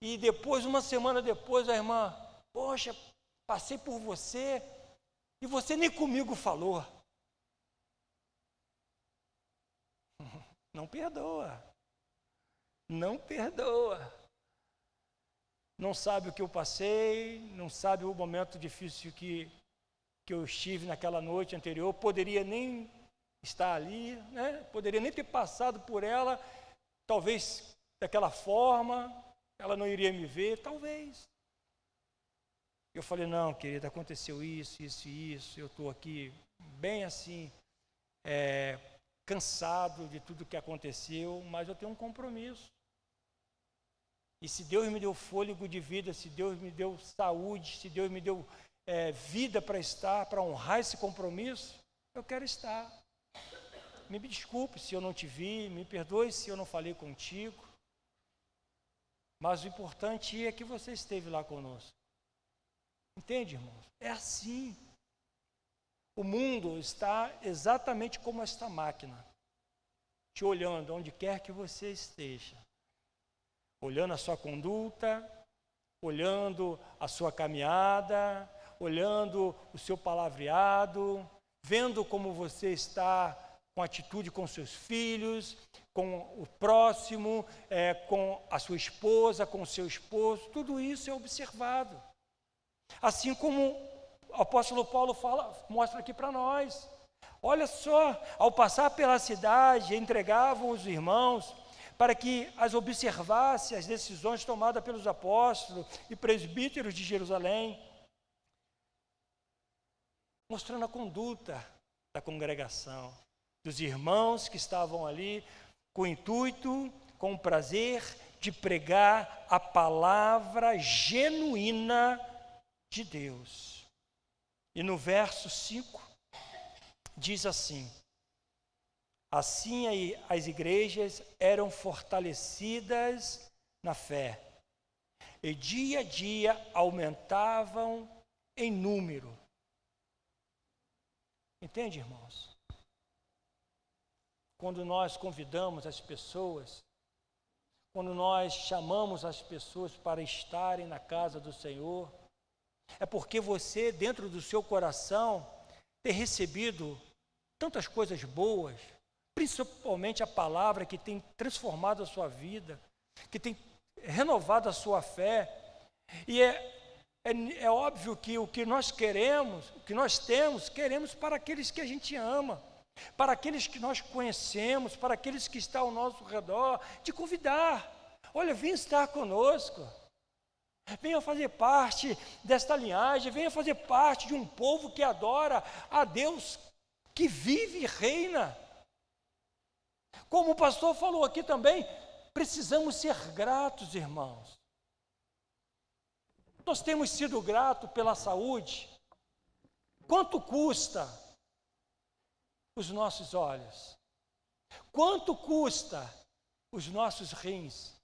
E depois, uma semana depois, a irmã: poxa, passei por você e você nem comigo falou. Não perdoa. Não perdoa. Não sabe o que eu passei, não sabe o momento difícil que eu estive naquela noite anterior. Poderia nem estar ali, né? Poderia nem ter passado por ela, talvez daquela forma, ela não iria me ver, talvez. Eu falei: não, querida, aconteceu isso, eu estou aqui bem assim, cansado de tudo que aconteceu, mas eu tenho um compromisso. E se Deus me deu fôlego de vida, se Deus me deu saúde, se Deus me deu vida para estar, para honrar esse compromisso, eu quero estar. Me desculpe se eu não te vi, me perdoe se eu não falei contigo, mas o importante é que você esteve lá conosco. Entende, irmãos? É assim. O mundo está exatamente como esta máquina, te olhando onde quer que você esteja, olhando a sua conduta, olhando a sua caminhada, olhando o seu palavreado, vendo como você está com atitude com seus filhos, com o próximo, com a sua esposa, com o seu esposo. Tudo isso é observado. Assim como o apóstolo Paulo mostra aqui para nós. Olha só, ao passar pela cidade, entregavam os irmãos para que as observasse, as decisões tomadas pelos apóstolos e presbíteros de Jerusalém, mostrando a conduta da congregação, dos irmãos que estavam ali com o intuito, com o prazer de pregar a palavra genuína de Deus. E no verso 5, diz assim: assim as igrejas eram fortalecidas na fé, e dia a dia aumentavam em número. Entende, irmãos? Quando nós convidamos as pessoas, quando nós chamamos as pessoas para estarem na casa do Senhor, é porque você, dentro do seu coração, tem recebido tantas coisas boas, principalmente a palavra que tem transformado a sua vida, que tem renovado a sua fé. E é óbvio que o que nós queremos, o que nós temos, queremos para aqueles que a gente ama, para aqueles que nós conhecemos, para aqueles que estão ao nosso redor, de convidar. Olha, venha estar conosco, venha fazer parte desta linhagem, venha fazer parte de um povo que adora a Deus, que vive e reina. Como o pastor falou aqui também, precisamos ser gratos, irmãos. Nós temos sido gratos pela saúde. Quanto custa os nossos olhos? Quanto custa os nossos rins?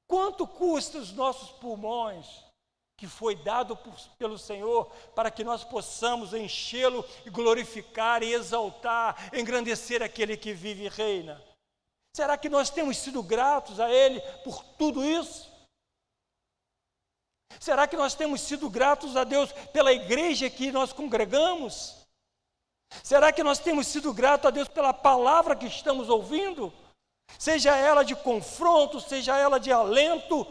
Quanto custa os nossos pulmões, que foi dado pelo Senhor para que nós possamos enchê-lo e glorificar e exaltar, engrandecer aquele que vive e reina? Será que nós temos sido gratos a Ele por tudo isso? Será que nós temos sido gratos a Deus pela igreja que nós congregamos? Será que nós temos sido gratos a Deus pela palavra que estamos ouvindo? Seja ela de confronto, seja ela de alento,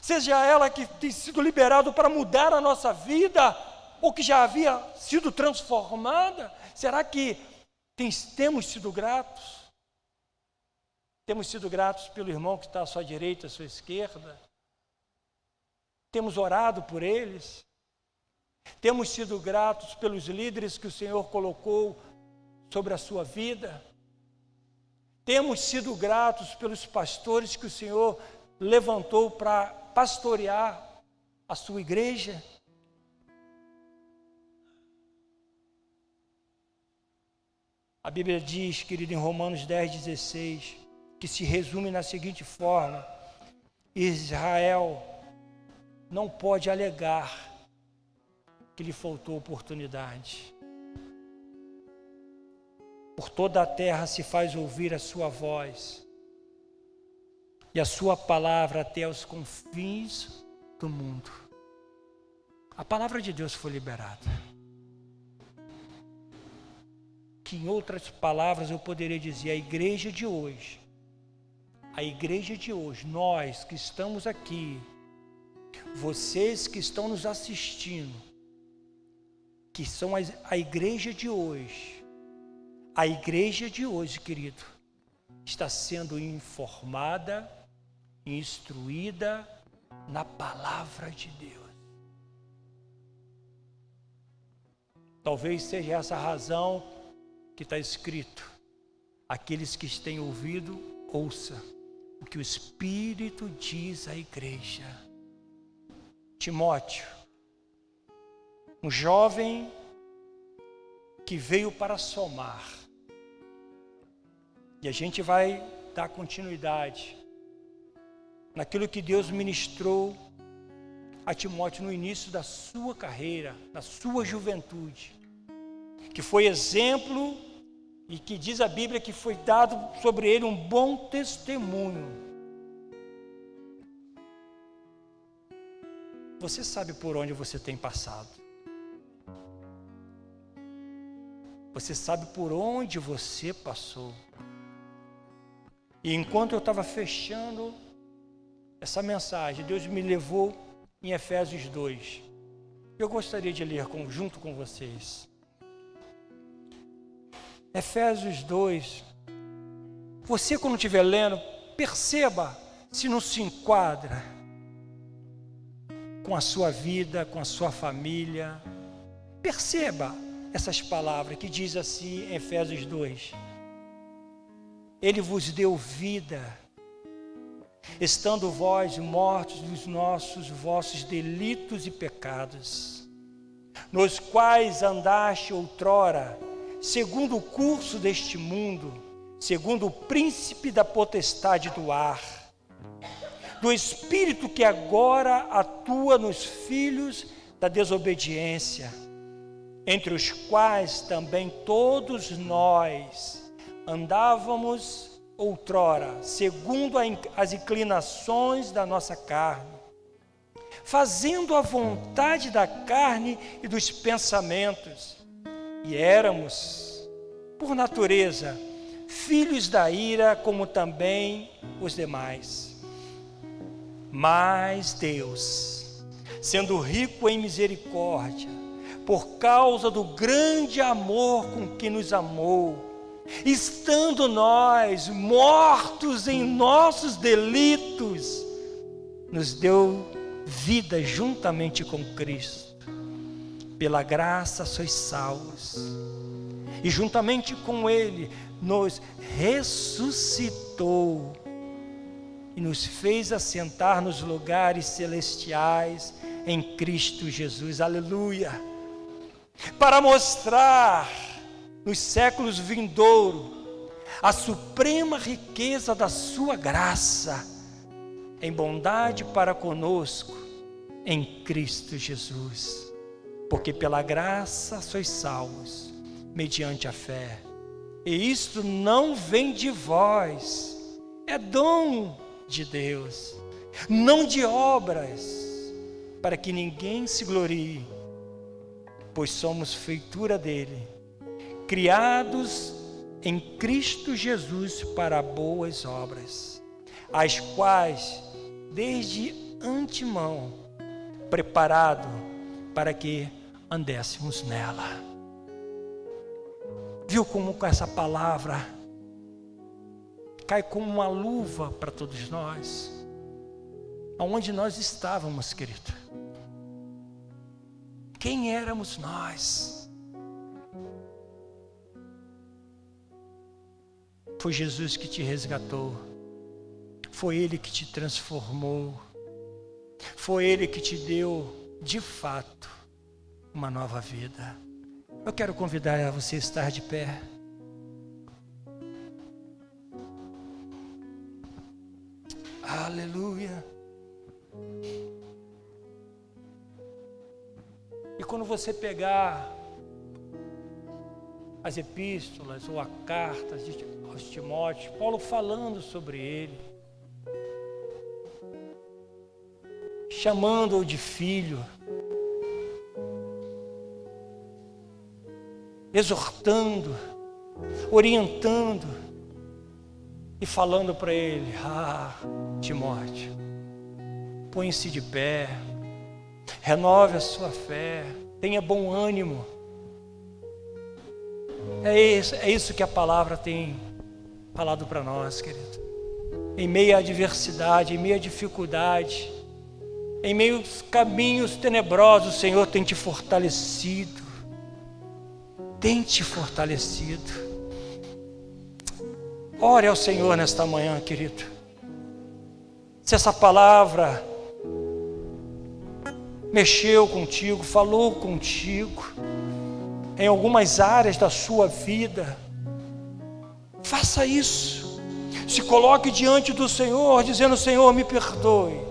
seja ela que tem sido liberado para mudar a nossa vida, ou que já havia sido transformada. Será que temos sido gratos? Temos sido gratos pelo irmão que está à sua direita, à sua esquerda? Temos orado por eles? Temos sido gratos pelos líderes que o Senhor colocou sobre a sua vida? Temos sido gratos pelos pastores que o Senhor levantou para pastorear a sua igreja? A Bíblia diz, querido, em Romanos 10:16, que se resume na seguinte forma: Israel não pode alegar que lhe faltou oportunidade. Por toda a terra se faz ouvir a sua voz, e a sua palavra até os confins do mundo. A palavra de Deus foi liberada. Que em outras palavras eu poderia dizer, a igreja de hoje, nós que estamos aqui, vocês que estão nos assistindo, que são a igreja de hoje, querido, está sendo informada, instruída na palavra de Deus. Talvez seja essa a razão que está escrito: aqueles que têm ouvido, ouça o que o Espírito diz à igreja. Timóteo, um jovem que veio para somar, e a gente vai dar continuidade naquilo que Deus ministrou a Timóteo no início da sua carreira, na sua juventude, que foi exemplo e que diz a Bíblia que foi dado sobre ele um bom testemunho. Você sabe por onde você tem passado. Você sabe por onde você passou. E enquanto eu estava fechando essa mensagem, Deus me levou em Efésios 2. Eu gostaria de ler junto com vocês. Efésios 2. Você, quando estiver lendo, Perceba se não se enquadra com a sua vida, com a sua família. Perceba essas palavras que diz assim em Efésios 2. Ele vos deu vida, estando vós mortos dos vossos delitos e pecados, nos quais andaste outrora, segundo o curso deste mundo, segundo o príncipe da potestade do ar, do espírito que agora atua nos filhos da desobediência, entre os quais também todos nós andávamos outrora, segundo as inclinações da nossa carne, fazendo a vontade da carne e dos pensamentos, e éramos, por natureza, filhos da ira, como também os demais. Mas Deus, sendo rico em misericórdia, por causa do grande amor com que nos amou, estando nós mortos em nossos delitos, nos deu vida juntamente com Cristo. Pela graça sois salvos, e juntamente com Ele nos ressuscitou e nos fez assentar nos lugares celestiais em Cristo Jesus. Aleluia! Para mostrar nos séculos vindouros a suprema riqueza da sua graça em bondade para conosco em Cristo Jesus. Porque pela graça sois salvos, mediante a fé. E isto não vem de vós, é dom de Deus, não de obras, para que ninguém se glorie, pois somos feitura dele, criados em Cristo Jesus para boas obras, as quais desde antemão preparado para que andéssemos nela. Viu como com essa palavra cai como uma luva para todos nós? Aonde nós estávamos, querido? Quem éramos nós? Foi Jesus que te resgatou, foi Ele que te transformou, foi Ele que te deu, de fato, uma nova vida. Eu quero convidar a você a estar de pé. Aleluia. E quando você pegar as epístolas ou a carta aos Timóteo, Paulo falando sobre ele, chamando-o de filho, exortando, orientando e falando para ele: Timóteo, põe-se de pé, renove a sua fé, tenha bom ânimo. É isso que a palavra tem falado para nós, querido. Em meio à adversidade, em meio à dificuldade, em meio aos caminhos tenebrosos, o Senhor tem te fortalecido. Tem te fortalecido. Ore ao Senhor nesta manhã, querido. Se essa palavra mexeu contigo, falou contigo, em algumas áreas da sua vida, faça isso. Se coloque diante do Senhor, dizendo: Senhor, me perdoe.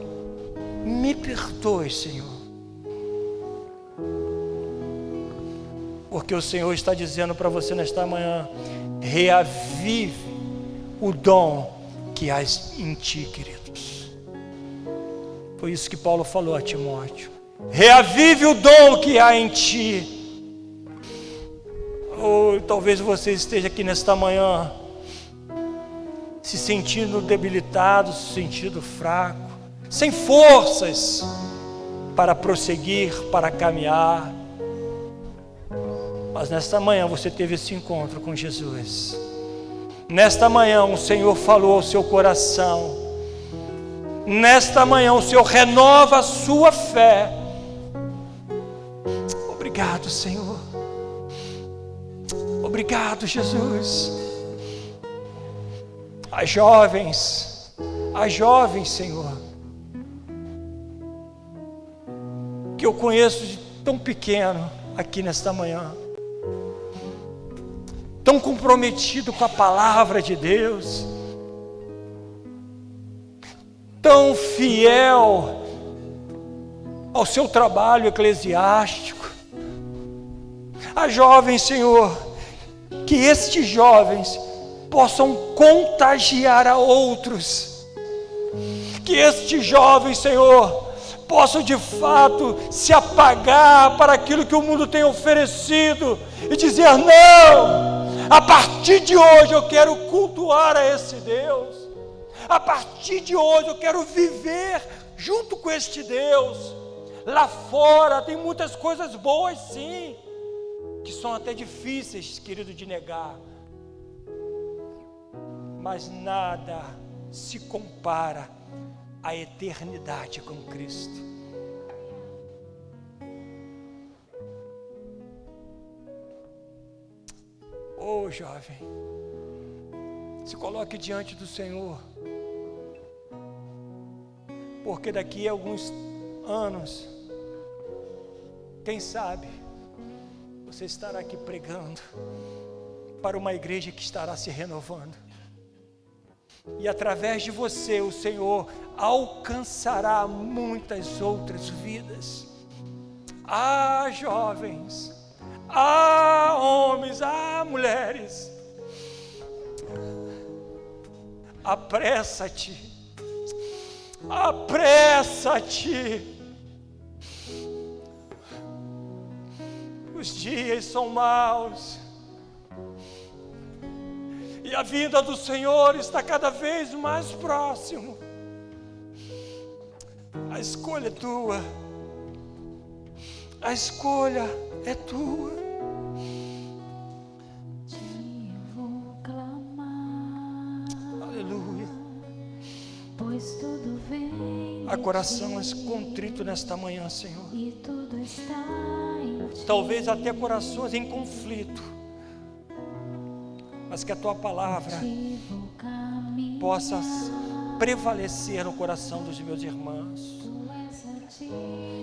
Me perdoe, Senhor. Porque o Senhor está dizendo para você nesta manhã: reavive o dom que há em ti, queridos. Foi isso que Paulo falou a Timóteo: reavive o dom que há em ti. Ou talvez você esteja aqui nesta manhã se sentindo debilitado, se sentindo fraco, sem forças para prosseguir, para caminhar. Mas nesta manhã você teve esse encontro com Jesus. Nesta manhã o Senhor falou ao seu coração. Nesta manhã o Senhor renova a sua fé. Obrigado, Senhor. Obrigado, Jesus. As jovens, Senhor, que eu conheço de tão pequeno aqui nesta manhã, tão comprometido com a palavra de Deus, tão fiel ao seu trabalho eclesiástico. As jovens, Senhor, que estes jovens possam contagiar a outros, que estes jovens, Senhor, possam de fato se apagar para aquilo que o mundo tem oferecido e dizer: não, a partir de hoje eu quero cultuar a esse Deus, a partir de hoje eu quero viver junto com este Deus. Lá fora tem muitas coisas boas, sim, que são até difíceis, querido, de negar, mas nada se compara à eternidade com Cristo. Oh, jovem, se coloque diante do Senhor, porque daqui a alguns anos, quem sabe, você estará aqui pregando para uma igreja que estará se renovando. E através de você, o Senhor alcançará muitas outras vidas. Ah, jovens, ah, homens, ah, mulheres, apressa-te, apressa-te. Os dias são maus e a vinda do Senhor está cada vez mais próximo. A escolha é tua, a escolha é tua. Eu vou clamar, Aleluia. pois tudo vem Há de corações ti, contritos nesta manhã, Senhor. e tudo está em ti. Talvez até corações em conflito, mas que a tua palavra Te vou caminhar, possa prevalecer no coração dos meus irmãos. tu és a ti.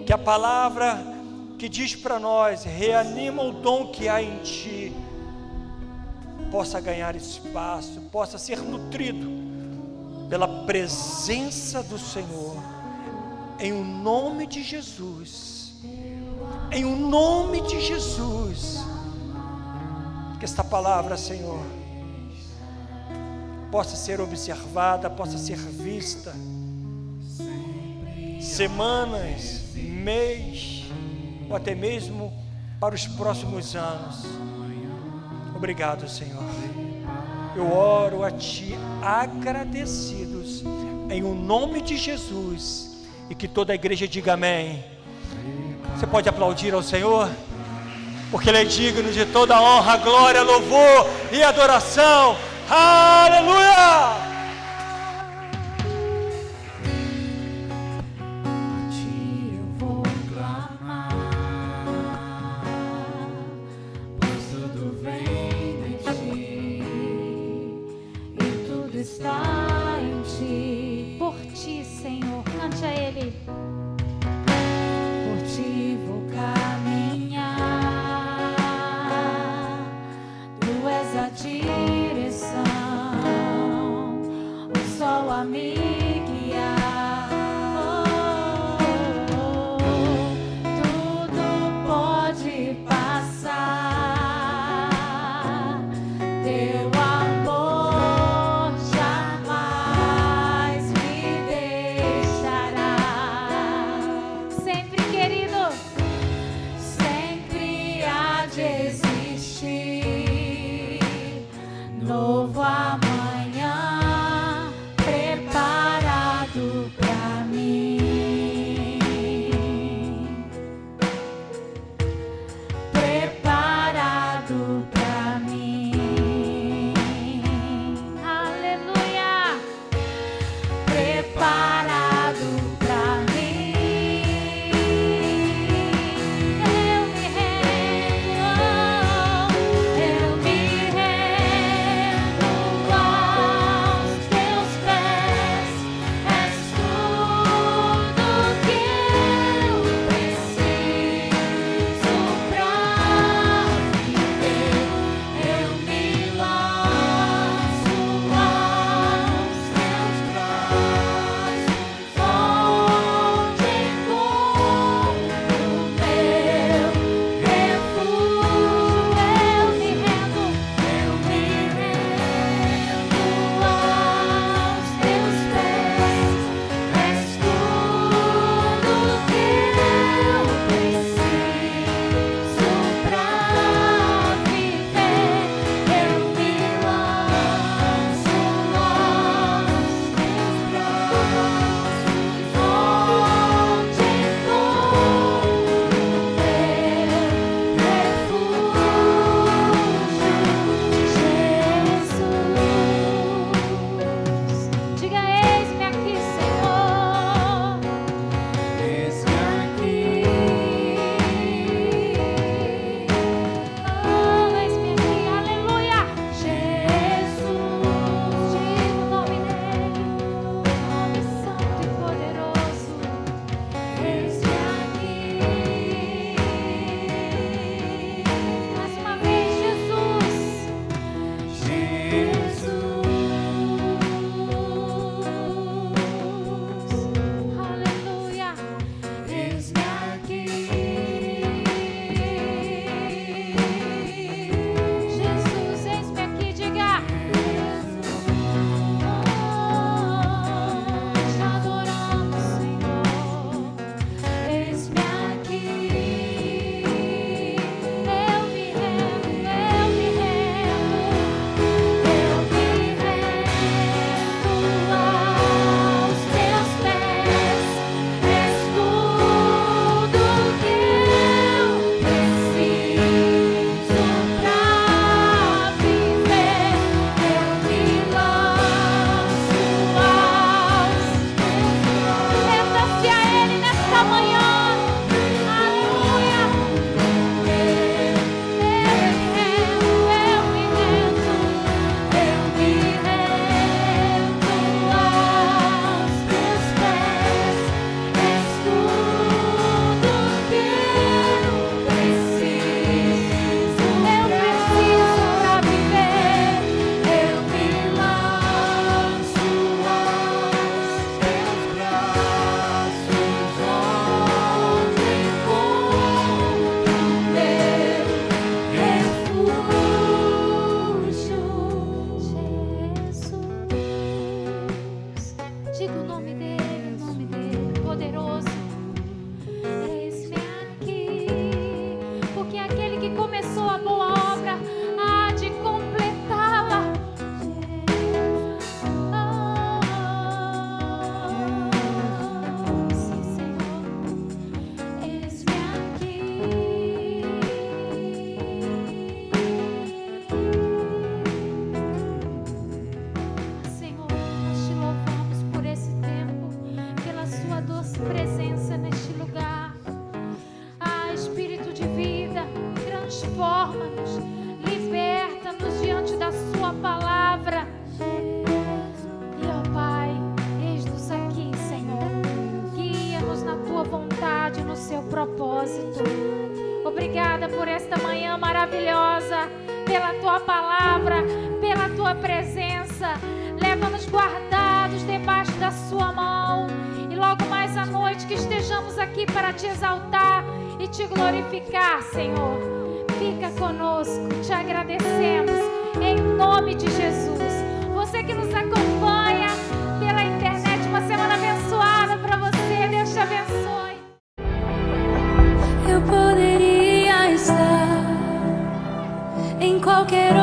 Que a palavra que diz para nós: reanima o dom que há em ti, possa ganhar espaço, possa ser nutrido pela presença do Senhor, em o nome de Jesus, em o nome de Jesus. Que esta palavra, Senhor, possa ser observada, possa ser vista, semanas, mês, ou até mesmo para os próximos anos. Obrigado, Senhor. Eu oro a Ti agradecidos, em o nome de Jesus, e que toda a igreja diga amém. Você pode aplaudir ao Senhor, porque Ele é digno de toda honra, glória, louvor e adoração. Aleluia! Ti eu vou clamar, pois tudo vem de ti, e tudo está em ti. Por ti, Senhor, cante a Ele. Por ti vou caminhar, tu és a direção, o sol a me guiar. Tudo pode passar, teu amor jamais me deixará. Sempre, querido, sempre há de existir novo amanhã. Prepara Diga o nome dele, poderoso. Eis-me aqui, porque aquele que começou a boa obra há de completá-la. Sim, Senhor. Eis-me aqui. Senhor, nós te louvamos por esse tempo, pela sua doce presença neste lugar. Ah, Espírito de vida, transforma-nos, liberta-nos diante da sua palavra. E ó Pai, eis-nos aqui, Senhor. Guia-nos na tua vontade, no seu propósito. Obrigada por esta manhã maravilhosa, pela tua palavra, pela tua presença. Leva-nos guardados debaixo da sua mão. E logo mais à noite que estejamos aqui para te exaltar e te glorificar, Senhor. Fica conosco, te agradecemos em nome de Jesus. Você que nos acompanha pela internet, uma semana abençoada para você. Deus te abençoe. Eu poderia estar em qualquer